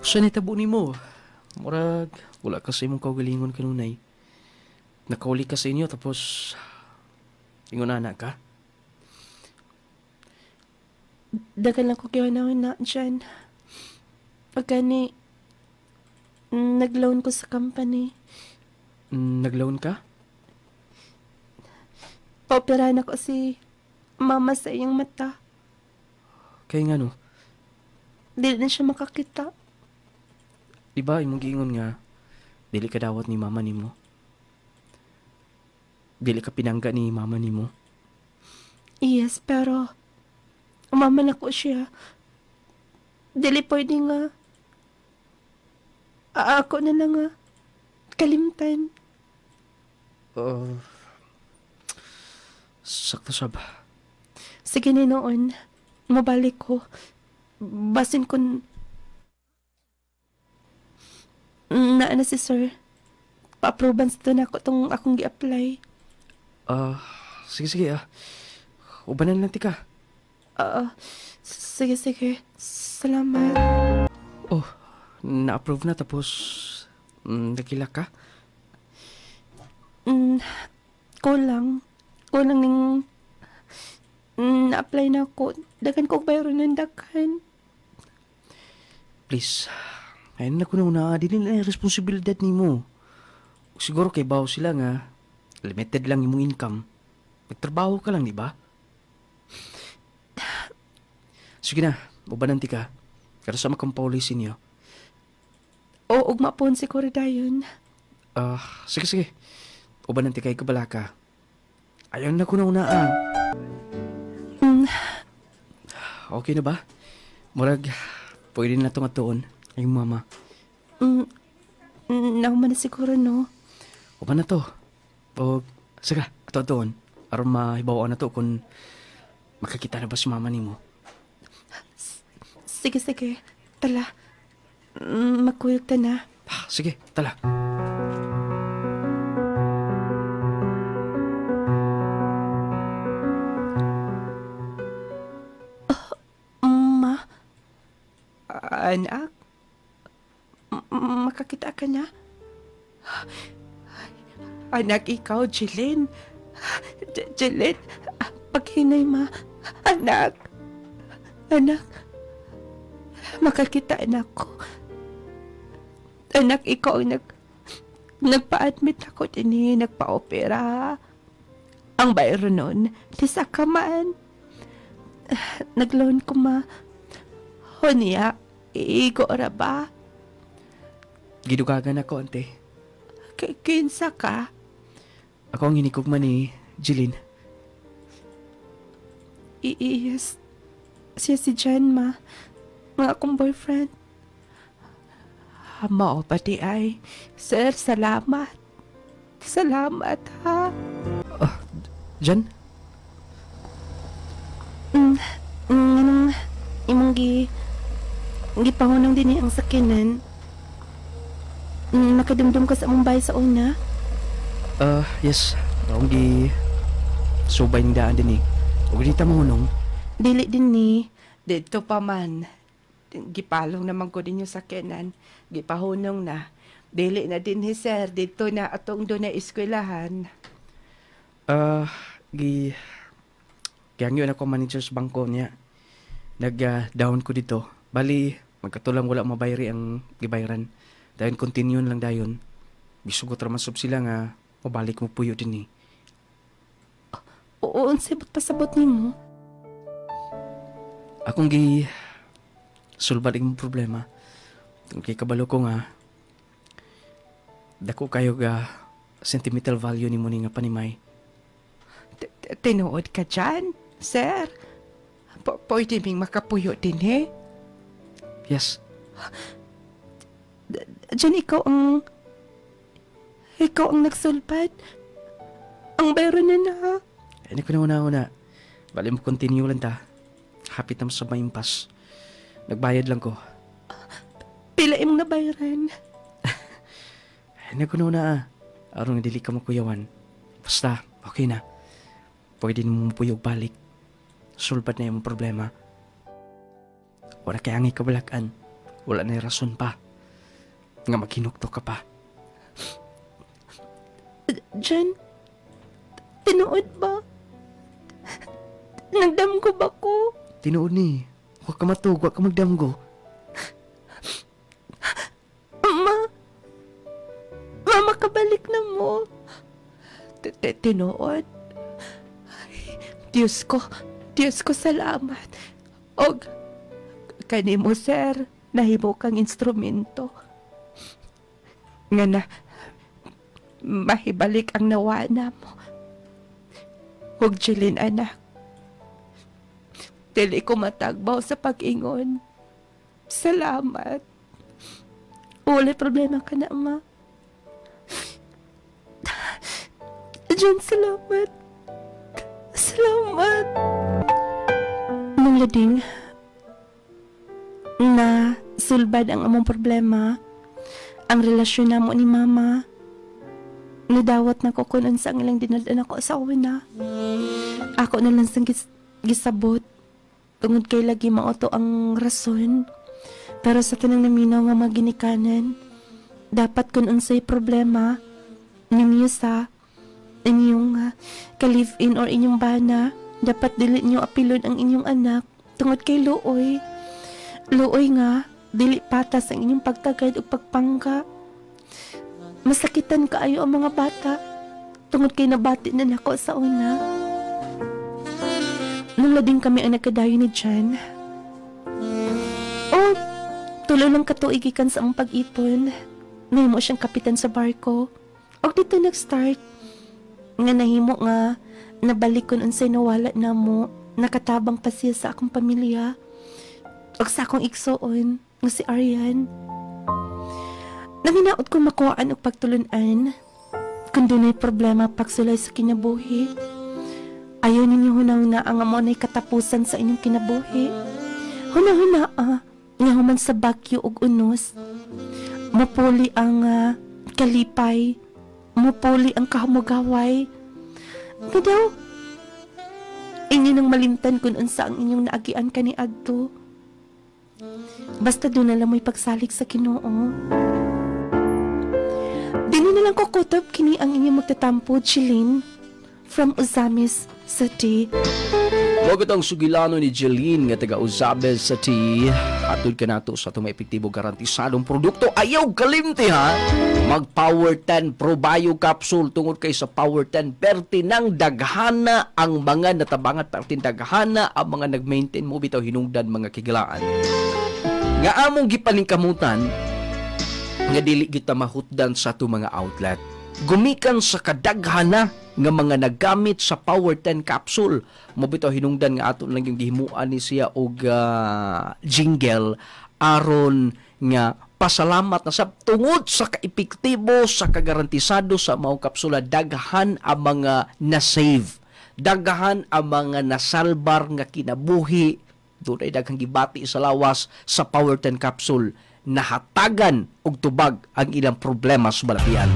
Saan itabo ni mo? Murag, wala kasi mong kaugalingon kanunay. Nakauli ka sa inyo tapos ingon anak ka? Dagan lang ko kayo na dyan. Pagka ni nag-loan ko sa company. Nag-loan ka? Paoperahan ako si mama sa iyong mata. Kaya nga no? Dili na siya makakita. Diba imong giingon nga, dili ka dawat ni mama ni mo? Dili ka pinangga ni mama ni mo? Yes, pero mama na ko siya. Dili pwede nga. Ako na lang nga. Kalimtan. Sakto sab. Sige na noon. Mabalik ko. Basin ko na si sir. Pa-approvean sa na ako itong akong gi-apply. Sige. Ubanan lang tika. Sige. Salamat. Oh, na-approve na tapos nagkila ka? Kulang ning na-apply na ako. Dagan ko bayro ng daghan. Please, ayun na ko na dili na responsibilidad ni mo. Siguro kay bawo sila nga limited lang imong income. Nagtrabaho ka lang, di ba? Sige na, ubananti ka. Kaya sa makang policy niyo. O, ugma po si Cordayon. Sige. Ubananti kay kabalaka. Ayaw na ko na unaan. Okay na ba? Murag, pwede na itong atuon. Ay, mama. Nahuman na siguro, no? Uban na to. O, sige, atuon. Aron mahibawaan na to kung makakita na ba si mama ni mo. Sige. Tala. Magkuyog ta na. Sige, tala. Anak? Makakita ka na? Anak, ikaw, Jilin. Jilin, paghinay ma. Anak. Makakita anak ko. Anak, ikaw nagpa-admit ako din nagpa-opera. Ang bayro nun, di sa kaman. Nag-loan ko ma. Hunya, iigo ra ba? Gidugagan ako, ante. Kinsa ka? Ako ang hinikugman ni Jilin. Yes. Siya si Jan, ma. Mga akong boyfriend. Mao pati ay. Sir, salamat. Salamat, ha? Jan? Imong gipahunong din ang sakinan. Nakadumdum ka sa mong bahay sa una? Yes. Akong subay ng daan din Huwag dito mahunong. Dili din ni. Dito pa man. Gipalong naman ko din yung sakinan. Gipahunong na. Dili na din sir. Dito na atong doon na eskwelahan. Gihangyo na ko manager sa bangko niya. Nag-down ko dito. Bali, magkatulang wala mabayri ang gibayaran. Dahil continue lang dayon. Bisugot raman sub sila nga mabalik mo puyo din eh. Oo, unsay pasabot nimo? Akong sulbad ang problema. Kay kabalo ko nga dako kayo ga sentimental value ni mo ni nga panimay. Tinuod ka dyan, sir? Pwede ming makapuyo din eh? Yes. Diyan ikaw ang nagsulpad. Ang bayro na na. Hindi ko na una. Bali mo continue lang ta. Hapit na sa maimpas. Nagbayad lang ko. Pila imong nabayaran? Hindi ko na una. Arong dili ka makuyawan. Basta, okay na. Pwede mo puyog balik. Sulpad na yung problema. Wala kaya ang ikabalakan. Wala na yung rason pa. Nga maghinukto ka pa. Jan, tinuod ba? Nagdamgo ba ko? Tinuod ni. Huwag ka matug, huwag ka magdamgo. Mama, kabalik na mo. Tinuod? Diyos ko salamat. Og, kanimo sir, nahimo kang instrumento. Nga na, mahibalik ang nawana mo. Og, Jeline anak, dili ko matagbaw sa pag-ingon. Salamat. Wala problema ka na, ma. Diyan, salamat. Salamat. Nung lading, na sulbad ang among problema, ang relasyon namo ni mama, nadawat na ko kung sa ilang dinaldan ako sa na. Ako na lang sang gisabot, tungod kay lagi maoto ang rason. Pero sa tanang naminaw nga maginikanan, dapat kung unsay problema, ninyo sa inyong ka-live-in or inyong bana, dapat dili nyo apilon ang inyong anak tungod kay luoy. Luoy nga, dili patas ang inyong pagtagad o pagpangga. Masakitan kaayo ang mga bata tungod kay nabati na nako sa una. Nung lading kami ang nagkadayo ni Jan. Oh, tulo lang katuigikan sa ang pag-ipon. Nahimo siyang kapitan sa barko. O dito nag-start. Nga nahimo nga, nabalik ko unsay nawala na mo, nakatabang pa siya sa akong pamilya. O sa akong igsoon, nga si Arian. Nanginaot ko makuhaan o pagtulunan. Kung dunay problema pagsulay sa kinabuhi. Ayaw ninyo hunahuna ang amonay katapusan sa inyong kinabuhi. Hunahuna nga human sa bakyo ug unos. Mapuli ang kalipay. Mapuli ang kahamugaway. Nga daw, inyo nang malimtan kung unsa ang inyong naagian ka ni Adto. Basta doon na lang mo'y pagsalig sa Ginoo. Dino na lang kukutob kini ang inyong magtatampo, Jeline, from Uzamis City. Bagot ang sugilano ni Jeline nga taga Uzamis City. Atod ka nato sa itong epektibo garantisadong produkto. Ayaw kalimti ha! Mag Power 10 Pro Bio Capsule tungod kay sa Power 10 perti ng daghana ang mga natabangat perti daghana ang mga nag-maintain mo bitaw hinungdan mga kigilaan. Nga among gipaningkamutan nga dili kita mahutdan sa ato mga outlet. Gumikan sa kadaghana nga mga naggamit sa Power 10 capsule. Mabitaw hinungdan nga ato lang yung gihimuan ni siya og jingle aron nga pasalamat na sa tungod sa kaepektibo sa kagarantisado sa mga kapsula. Daghan ang mga na-save. Daghan ang mga nasalbar nga kinabuhi. Doon ay daghang gibati sa lawas sa Power 10 capsule. Nahatagan og tubag ang ilang problema sa balapian.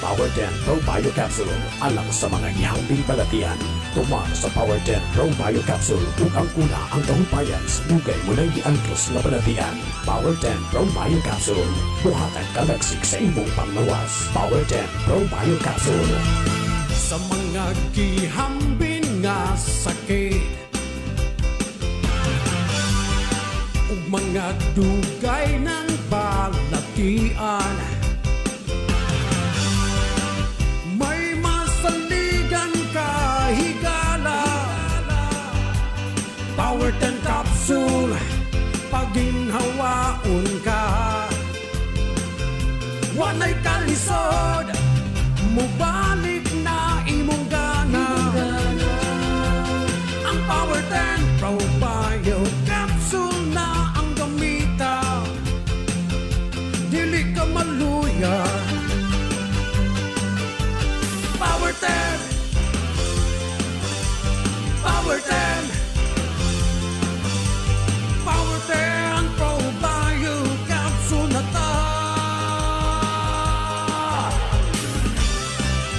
Power Power 10 Pro Bio Capsule alang sa mga gihambing balatian. Tuma sa Power 10 Pro Bio Capsule ug ang una ang kahupayan sa dugay mo na giangkos na balatian. Power 10 Pro Bio Capsule buhatan kalagsik sa imong panglawas. Power 10 Pro Bio Capsule. Sa mga gihambing nga sakit ug mga dugay ng balatian, may masaligan ka higala. Power 10 Capsule paginhawaon ka, wanay kalisod mubalik na imong gana. Ang Power 10 Pro Bio Capsule na ang gamita, dili ka maluya. Power 10 Power 10 Power 10 Pro Bio Capsule na ta.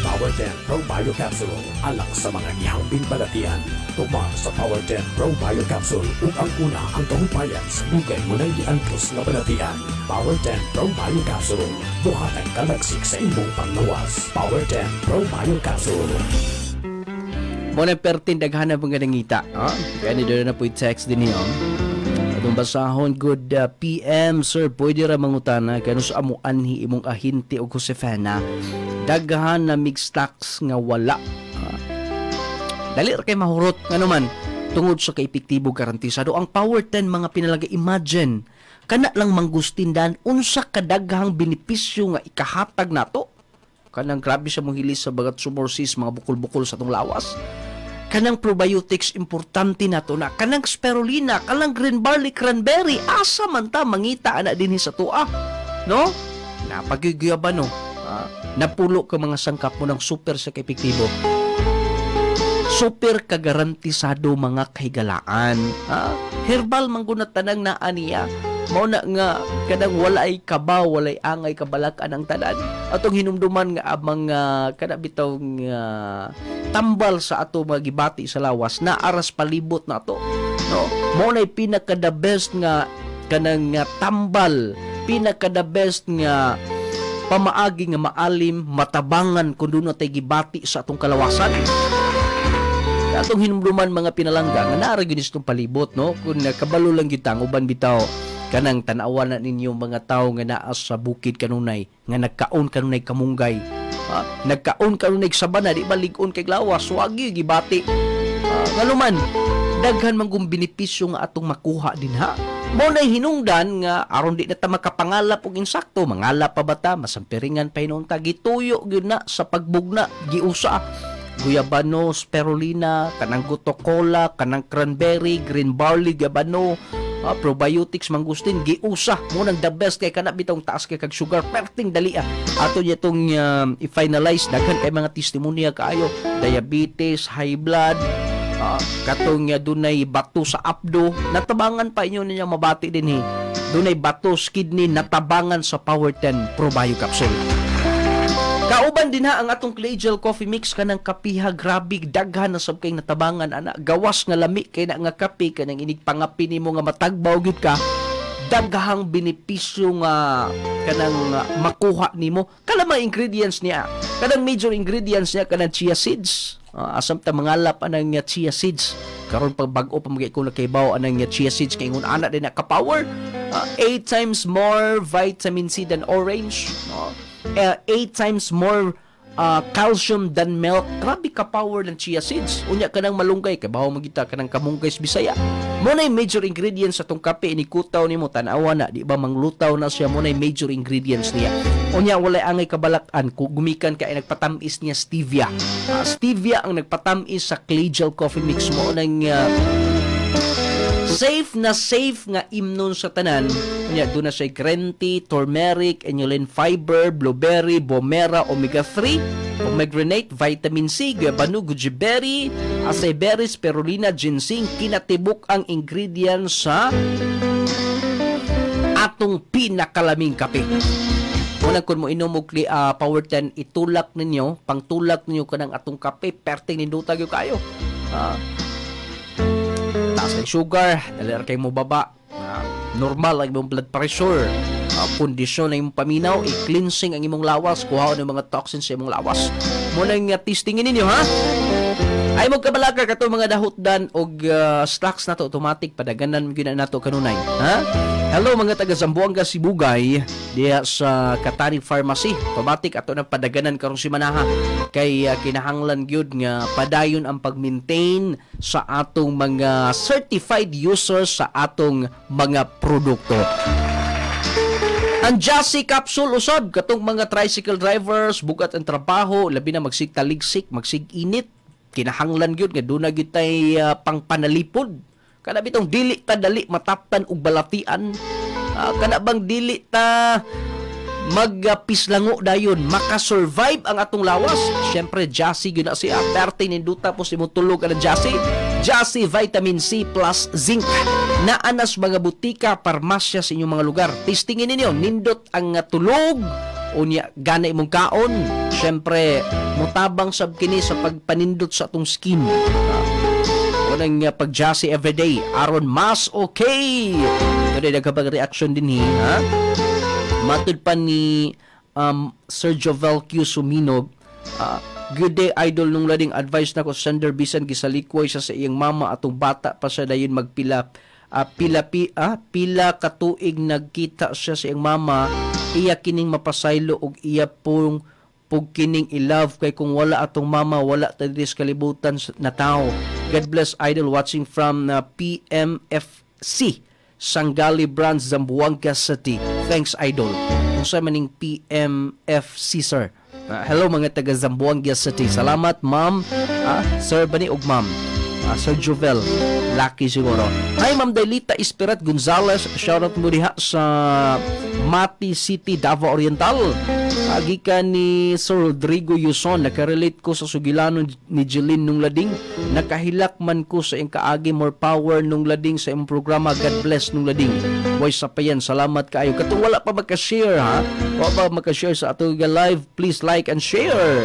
Power 10 Pro Bio Capsule alang sa mga gihambing balatian. Tuma sa Power 10 Pro Bio Capsule ug ang una ang kahupayan sa dugay mo na giangkos na balatian. Power 10 Pro Bio Capsule buhatan kalagsik sa imong panglawas. Power 10 Pro Bio Capsule. Muna pertin daghanap ang ganangita. Kaya ni doon na po i-text din niyo. Atong basahon, good PM, sir, pwede ra mangutana kano sa amuanhi imong ahinti o Josefana. Daghan na mixtax nga wala. Dali ra kay mahurot ngano man tungod sa kaepektibo garantisado ang Power 10 mga pinalagay. Imagine kana lang manggustindan unsa kadaghang benepisyo nga ikahatag nato. Kanang grabe sa muhilis sa bagat sumorsis mga bukol-bukol sa atong lawas. Kanang probiotics importante nato na kanang spirulina, kanang green barley, cranberry, asa man ta mangita ana dinhi sa tua, no? Napagigyaban no. Napulo ka mga sangkap mo ng super sa kaepektibo. Super kagarantisado mga kahigalaan. Herbal mangguna tanang naa niya. Mao na nga kadang walay kabaw, walay angay kabalakan ang tanan. Atong hinumduman nga mga kada bitaw nga tambal sa ato mga gibati sa lawas na aras palibot na to. No, mao na pinaka the best nga kanang tambal, pinaka the best nga pamaagi nga maalim, matabangan kung doon natay gibati sa atong kalawasan. Atong hinumduman mga pinalangga nga naara gyud itong palibot, no? Kung kabalo lang gitang uban bitaw kanang tan-awan na ninyo mga tao nga naa sa bukid kanunay nga nagkaon kanunay kamunggay. Nagkaon kanunay sabana di ba lig-on kay lawas so agi gibati. Nganuman daghan man gum benepisyo nga atong makuha din ha. Mo na hinungdan nga aron di na ta makapangalap og insakto, mangalap pa bata, masampiringan pa hinunta gituyo gyud na sa pagbugna, giusa. Guyabano, spirulina, kanang gutocola, kanang cranberry, green barley, gabano, probiotics mangustin, giusa. Munang the best kay kana bitong taas kay kag sugar, perting dali ato niya itong i-finalize. Daghan kay mga testimonya kaayo, diabetes, high blood, katong dunay bato sa abdo, natabangan pa inyo niya mabati din dunay bato sa kidney, natabangan sa Power 10 Pro Bio Capsule. Kauban din ang atong Clay Gel Coffee Mix kanang kapiha, grabe daghan na sab kay natabangan ana. Gawas nga lami kay na nga kape kanang inig pangapi nimo nga matagbaw gyud ka. Daghang benepisyo nga kanang makuha nimo. Kala mga ingredients niya. Kanang major ingredients niya kanang chia seeds. Asam ta mangalap anang chia seeds. Karon pag bag-o pa magay ko nakaibaw anang chia seeds kay ngun ana din na ka-power. 8 times more vitamin C than orange. 8 times more calcium than milk. Grabe ka power ng chia seeds. Unya ka nang malunggay, kabaho magita ka ng kamunggay sa Bisaya. Muna yung major ingredients sa itong kape, inikutaw ni mo, tanawa na, di ba manglutaw na siya, muna yung major ingredients niya. Unya, walay angay kabalakan, kung gumikan ka ay nagpatamis niya stevia. Stevia ang nagpatamis sa Clay Gel Coffee Mix mo, nang safe nga imnon sa tanan. Unya doon na siya green tea, turmeric, inulin fiber, blueberry, bomera, omega-3, pomegranate, vitamin C, guayabano, goji berry, acai berry, spirulina, ginseng, kinatibok ang ingredients sa atong pinakalaming kape. Muna kung mo inom og Power 10, itulak ninyo, pangtulak ninyo kanang atong kape, perting nindutag yung kayo. Taas ng sugar, dalir kayo mo baba. Normal ang imong blood pressure. Kondisyon ng imong paminaw, i-cleansing ang imong lawas, kuhaon ng mga toxins sa imong lawas. Muna yung testingin ninyo, ha? Ay magkabalaka kato mga dahutdan og stocks nato automatic padaganan gyud nato kanunay, ha? Hello mga taga Zamboanga Sibugay diya sa Katani Pharmacy. Automatic ato na padaganan karong simana, kay kinahanglan gyud nga padayon ang pag-maintain sa atong mga certified users sa atong mga produkto. Ang Jassy Capsule usab katong mga tricycle drivers bugat ang trabaho, labi na magsig-taligsik, magsig-init, kinahanglan gyud nga duna gyud tay pangpanalipod. Kana bitong dili ta dali mataptan og balatian. Kana bang dili ta magpislango dayon, makasurvive ang atong lawas. Syempre Jassy gyud na siya, perti ninduta po si mo tulog ang Jassy. Jassy Vitamin C plus Zinc. Naanas mga butika, parmasya sa inyong mga lugar. Testingin ninyo, nindot ang tulog unya gana imong kaon. Syempre mutabang sab kini sa pagpanindot sa atong skin. Unang pag-Jassy everyday aron mas okay. Kaya nagkabag reaction din ha. Matud pa ni Sir Jovel Q. Suminog, good day idol, nung lading advice na ko sender bisan gisalikway sa iyang mama atong bata pa sa dayon magpila pila katuig nagkita siya sa iyang mama, iya kining mapasaylo og iya pong kining i-love, kay kung wala atong mama wala ta dis kalibutan na tao. God bless idol, watching from PMFC Sangali Branch, Zamboanga City. Thanks idol. Kung sa maning PMFC sir. Hello mga taga Zamboanga City. Salamat ma'am. Sir bani og ma'am. Sir Jovel, lucky siguro. Hi Ma'am Dailita Esperat Gonzales, shoutout mo diha sa Mati City, Davao Oriental. Gikan ni Sir Rodrigo Yuson, nakarelate ko sa sugilano ni Jeline nung lading. Nakahilak man ko sa iyong kaagi, more power nung lading sa iyong programa. God bless nung lading. Boy sa payan, salamat kayo. Katong wala pa magka-share ha, wala pa magka-share sa atong live, please like and share.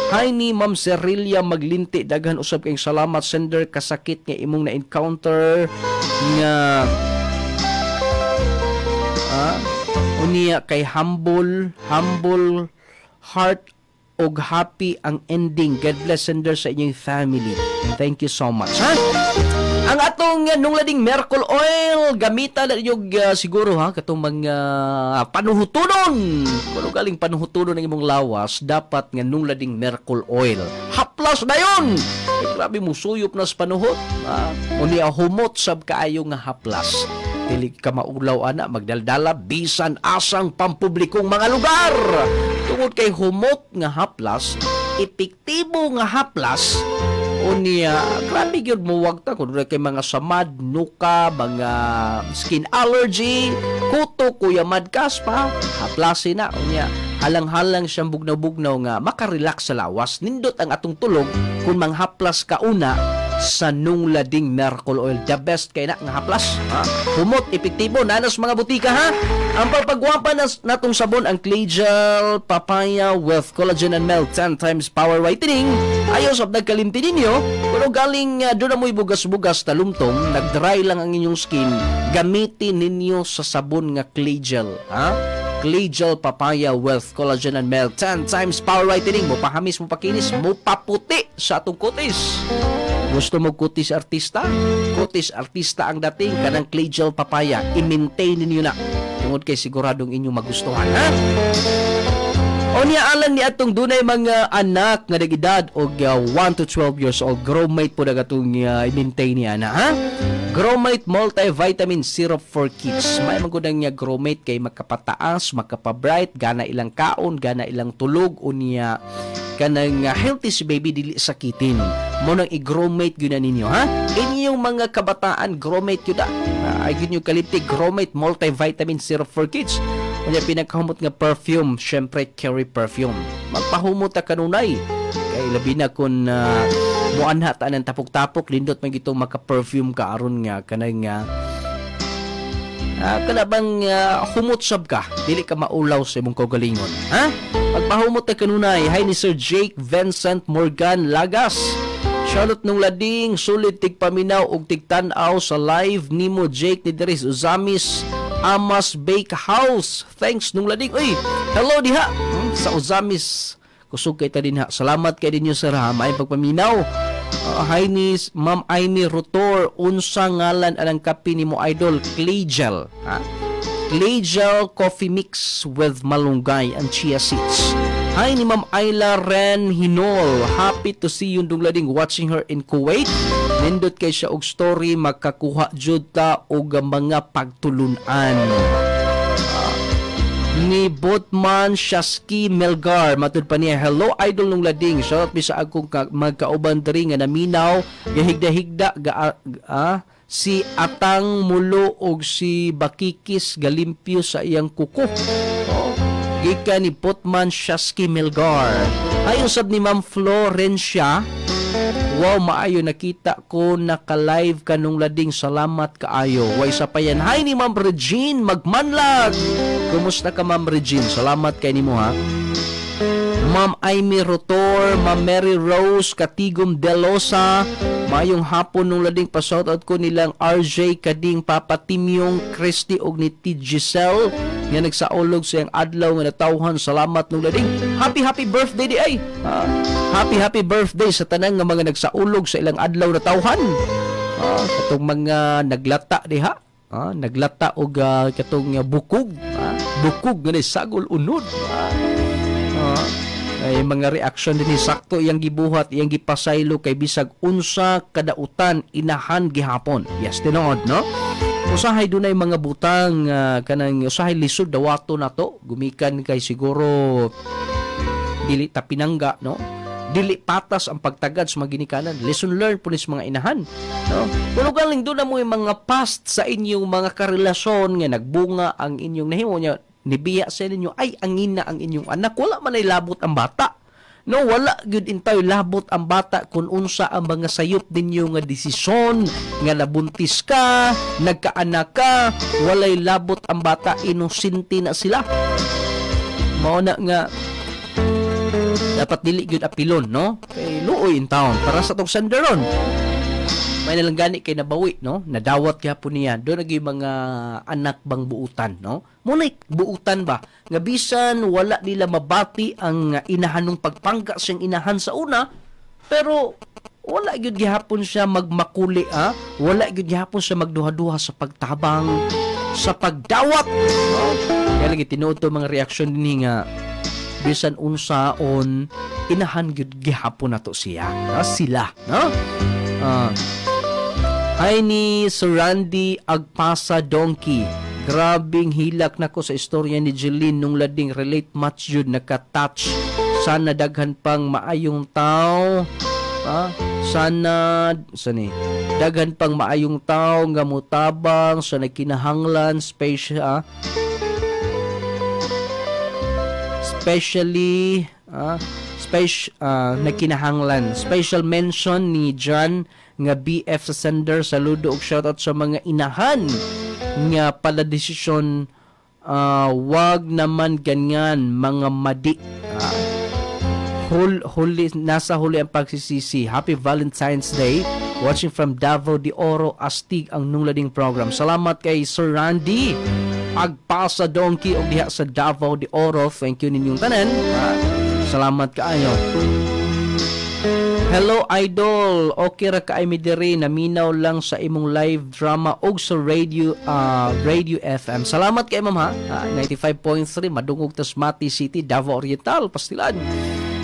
Hi ni Ma'am Cerilia Maglinti, daghan usab kayong salamat sender, kasakit nga imong na-encounter nga unya kay humble heart og happy ang ending. God bless sender sa inyong family. Thank you so much ha. Ang atong nung lading miracle oil gamita na yung siguro ha katong mga panuhutunon. Kung galing panuhutunon ng imong lawas, dapat nga nung lading miracle oil. Haplas na yun. Grabe mo suyop na sa panuhot. Unya humot sab kaayo nga haplas. Dili ka maulaw ana magdaldala bisan asang pampublikong mga lugar. Tungod kay humot nga haplas, epektibo nga haplas. Unya, grabe yun mo wag ta kung kay mga samad, nuka, mga skin allergy, kuto, kuya madkas pa, haplasin na. Unya, halang-halang siyang bugnaw-bugnaw nga makarelax sa lawas. Nindot ang atong tulog kung manghaplas ka una sa nung lading miracle oil. The best kay na nga haplas. Humot, epektibo, nanas mga butika ha. Ang pagpagwapa natong sabon ang Clay Gel Papaya with Collagen and Milk 10 times power whitening. Ayos of nagkalimti ninyo. Pero galing doon na mo'y bugas-bugas talumtom, nag-dry lang ang inyong skin, gamitin ninyo sa sabon nga Clay Gel. Ha? Clay Gel Papaya with Collagen and Milk 10 times power whitening. Mo pahamis, mo pakinis, mo paputi sa atong kutis. Gusto mo kutis artista? Kutis artista ang dating kanang Clay Gel Papaya. I-maintain ninyo na. Tungod kay siguradong inyong magustuhan, ha? O niya alang ni atong dunay mga anak nga nag-edad og 1 to 12 years old. Growmate po na gatong i-maintain niya na, ha? Growmate multivitamin syrup for kids. May magudang niya Growmate kay makapataas, makapabright, gana ilang kaon, gana ilang tulog, unya kanang healthy si baby dili sakitin. Mo nang i-Growmate gyud na ninyo, ha? Inyong mga kabataan Growmate gyud ay gyud nyo kaliptig Growmate multivitamin syrup for kids. Unya pinakahumot nga perfume, syempre Cherry perfume. Magpahumot ta kanunay. Kay labi na kun muanha ta ng tapok-tapok lindot man gitong maka-perfume ka aron nga kanang Kada bang humutsab ka, dili ka maulaw sa imong kaugalingon. Ha? Pagpahumot na kanunay, hi ni Sir Jake Vincent Morgan Lagas. Charlotte nung lading, sulit tigpaminaw og tigtanaw sa live nimo Jake ni Dres Uzamis Amas Bake House. Thanks nung lading. Uy, hello diha sa Uzamis. Kusog kay ta din ha. Salamat kay dinyo sir ha. May pagpaminaw. Hi ni Ma'am Amy Rotor, unsa ngalan anang kape nimo idol? Claygel. Ha? Claygel coffee mix with malunggay and chia seeds. Hi ni Ma'am Ayla Ren Hinol. Happy to see you dunglading watching her in Kuwait. Nindot kay siya og story magkakuha jud ta og mga pagtulunan. Ni Botman Shaski Melgar matud pa niya, hello idol nung lading, shoutout mi sa akong magkauban diri nga naminaw gahigda-higda si Atang Mulo og si Bakikis galimpyo sa iyang kuko. Gikan ni Botman Shaski Melgar. Ayon sab ni Ma'am Florencia, wow, maayo nakita ko naka-live kanong lading. Salamat kaayo. Way sa pa yan. Hi ni Ma'am Regine Magmanlag. Kumusta ka Ma'am Regine? Salamat kay nimo ha. Ma'am Amy Rotor, Ma'am Mary Rose Katigom Delosa, mayong hapon nung lading pa-shoutout ko nilang RJ Kading, Papa Timyong, Christy og ni T. Giselle nga nagsaulog sa iyang adlaw nga natawhan. Salamat nung lading. Happy birthday di ay. Happy birthday sa tanang nga mga nagsaulog sa ilang adlaw natawhan. Katong mga naglata diha. Naglata og katong bukog. Bukog nga ni sagol unod. Ay mga reaction din sakto iyang gibuhat, iyang gipasaylo kay bisag unsa kadautan inahan gihapon. Yes, tinuod no? Usahay dunay mga butang kanang usahay lisod dawato nato, gumikan kay siguro dili ta pinangga no? Dili patas ang pagtagad sa mga ginikanan. Lesson learned po mga inahan. No? Kung galing doon na mo yung mga past sa inyong mga karelasyon nga nagbunga ang inyong nahimo niya, nibiya sa ninyo, ay angin na ang inyong anak. Wala man ay labot ang bata. No, wala gyud intayo labot ang bata kung unsa ang mga sayop ninyo nga desisyon, nga nabuntis ka, nagkaanak ka, walay labot ang bata, inosente na sila. Mao na nga dapat dili gyud apilon no kay luoy in town para sa tong sanderon may nalanggani kay nabawi no nadawat gyapon niya do nagay mga anak bang buutan no munay buutan ba nga bisan wala nila mabati ang inahanong pagpangga siyang inahan sa una pero wala gyud gihapon siya magmakuli wala gyud gihapon siya magduha-duha sa pagtabang sa pagdawat no kaya lagi tinuod to mga reaksyon dinhi nga bisan unsaon inahan gyud gihapon nato siya sila no ay ni Surandi Agpasa Donkey, grabing hilak nako sa istorya ni Jeline nung lading relate much jud nakatouch. Sana daghan pang maayong tao sana daghan pang maayong tao nga mutabang sa nagkinahanglan nagkinahanglan. Special mention ni John nga BF sa sender. Saludo og shoutout sa mga inahan nga pala desisyon wag naman ganyan mga madi. Nasa huli ang pagsisisi. Happy Valentine's Day. Watching from Davao de Oro, astig ang nunglading program. Salamat kay Sir Randy Agpasa Donkey og diha sa Davao de Oro. Thank you ninyong tanan. Salamat kaayo. Hello idol, okay ra kaay mi diri, naminaw lang sa imong live drama og sa radio FM. Salamat kay ma'am ha. 95.3 madungog tas Mati City, Davao Oriental, Pastilan.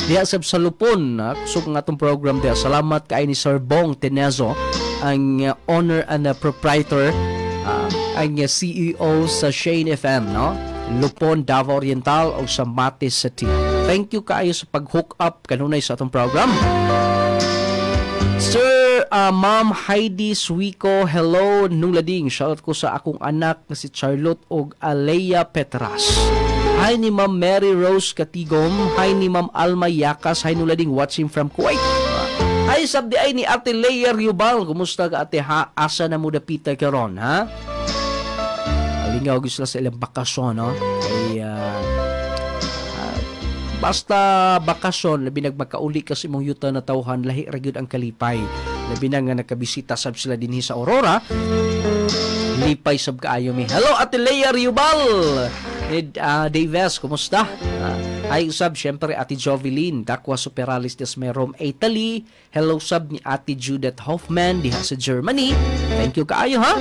Diha sab sa Lupon, kusog nga atong program diha. Salamat kay ni Sir Bong Tenezo, ang owner and proprietor, ang CEO sa Shane FM, no? Lupon, Davao Oriental o sa Mati City. Thank you kaayo sa pag-hook up kanunay sa atong program. Sir Ma'am Heidi Suico, hello nung lading. Shoutout ko sa akong anak na si Charlotte og Alea Petras. Hi ni Ma'am Mary Rose Katigom. Hi ni Ma'am Alma Yakas. Hi nung lading watching from Kuwait. Hi sabdi ay ni Ate Leia Riobal. Kumusta ka ate ha? Asa na mo dapita karon ha? lingaw gusto sila sa ilang bakasyon, no? Kay basta bakasyon, labi nagmakauli kasi mong yuta na tawhan, lahi ra gyud ang kalipay. Labi na nga nakabisita sab sila dinhi sa Aurora. Lipay sab kaayo mi. Hello Ate Leia Riubal. Davis, kumusta? Ay usab syempre Ate Jovelyn, Dakwa Superalis des Merom Italy. Hello sab ni Ate Judith Hoffman diha sa Germany. Thank you kaayo ha.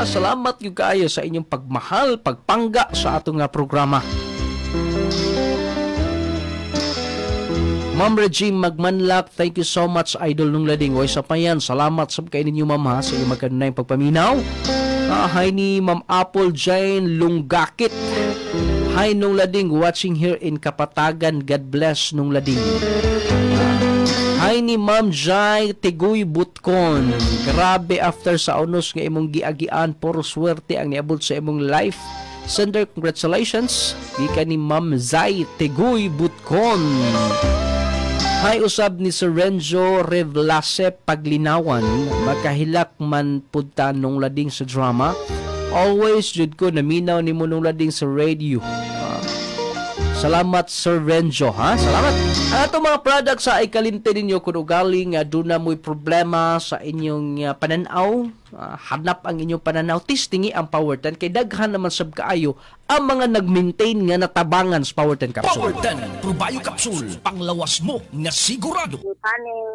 Salamat yung kaayo sa inyong pagmahal, pagpangga sa atong programa. Ma'am Regine Magmanlak, thank you so much, Idol nung lading. Way sa payan, salamat sab kay ninyo ma'am ha, sa inyong magkanunay pagpaminaw. Hi ni Ma'am Apple Jane Lunggakit. Hi nung lading, watching here in Kapatagan. God bless nung lading. Hi ni Ma'am Jai Tiguy Butkon. Grabe after sa unos nga imong giagian, puro swerte ang niabot sa imong life. Sender, congratulations. Gika ni Ma'am Zai Tiguy Butkon. Hay usab ni Sir Renzo Revlase Paglinawan, makahilak man punta nung lading sa drama. Always jud ko naminaw ni mo nung lading sa radio. Salamat Sir Renzo ha. Salamat. Ato mga products sa ay kalinte ninyo kung ugaling doon na mo'y problema sa inyong pananaw. Hanap ang inyong pananaw. Tistingi ang Power 10 kay daghan naman sab kaayo ang mga nag-maintain nga natabangan sa Power 10 capsule. Power 10 Probio Capsule, panglawas mo nga sigurado. Kaning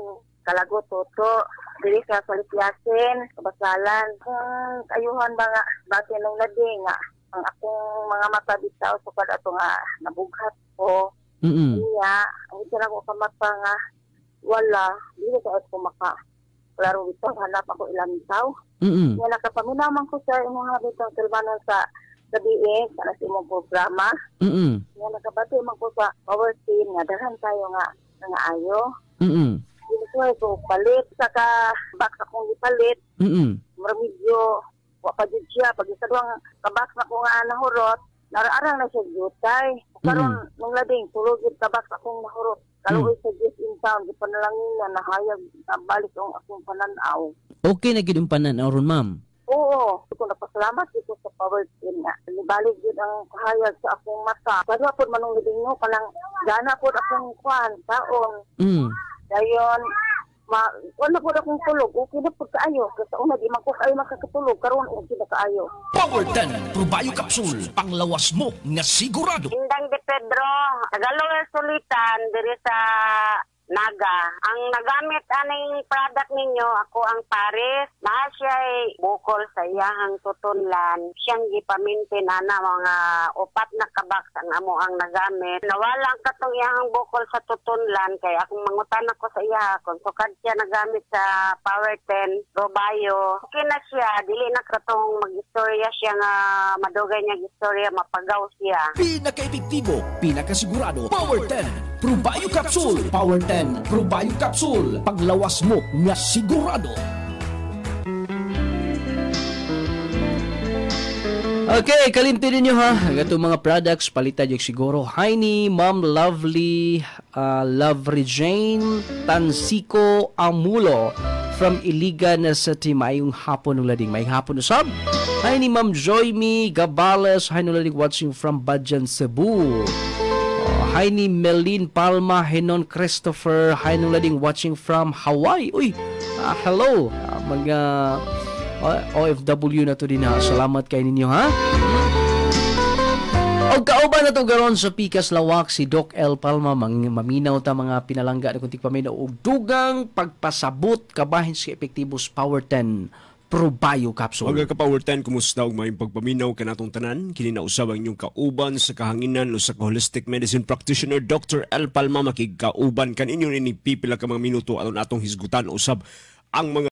kalagot toto diri sa Palipiasin, kabasalan. Ayuhan ba nga bakit nung lading nga ang akong mga mata bitaw sukad ato nga nabughat ko. Iya, ang isira ko kamata nga wala, dili ka ako klaro ito, hanap ako ilang tao. Nga nakapaminaman ko sa imong habitang silbanan sa gabiin, sa imong programa. Nga nakabati man ko sa power team, nga dahan tayo nga ayo. Dili ko palit, saka box akong ipalit. Medyo pa jud siya pag isa duang kabak na ko nga nahurot nara-arang na siya jutay karon nung lading tulog gid kabak akong nahurot kaluoy sa just in town di panalangin na nahayag balik ang akong pananaw. Okay na gid ang pananaw ron ma'am. Oo, ko napasalamat dito sa Power Team nga nibalik gid ang kahayag sa akong mata kadwa pod manung lading no kanang gana pod akong kuan taon. Dayon wala po akong tulog. Okay na po kaayo. Kasi una, di man ko kayo makakatulog. Karoon, okay na kaayo. Power 10 Probio Capsule, panglawas mo nga sigurado. Indang de Pedro, Tagalog sulitan, diri sa Naga. Ang nagamit aning product ninyo, ako ang Paris. Na siya'y bukol sa iyahang tutunlan. Siyang gipamintin na mga upat na kabaks ang amo ang nagamit. Nawala ang katong iyahang bukol sa tutunlan. Kaya akong mangutan ako sa iya. Kung sukad siya nagamit sa Power 10 Probio. Okay na siya. Dili na katong mag-istorya siya nga madugay niya istorya, mapagaw siya. Pinaka-epektibo, pinakasigurado. Power 10 Probio Capsule. Power 10 Probio Capsule, panglawas mo nga sigurado. Okay, kalimti ninyo ha. Ito mga products, palitan yung siguro. Hi ni Ma'am Lovely, Lovely Jane Tansiko Amulo from Iligan City. Mayong hapon ng lading. Mayong hapon usab. Hi ni Ma'am Joymi Gabales. Hi nung lading watching from Badjan, Cebu. Hi ni Melin Palma, Henon Christopher. Hi nung lading watching from Hawaii. Uy, hello. Mga OFW na to din ha. Salamat kay ninyo ha. O kauban na to garon sa Pikas Lawak si Doc L. Palma. Maminaw ta mga pinalangga na kuntik paminaw. O dugang pagpasabot kabahin sa epektibos Power 10 Probio Capsule. Mga ka-Power 10, kumusta og may pagpaminaw kanatong tanan? Kini na usab ang inyong kauban sa kahanginan o sa holistic medicine practitioner Dr. L. Palma. Makigkauban kan inyo ni pipila ka mga minuto aton atong hisgutan usab ang mga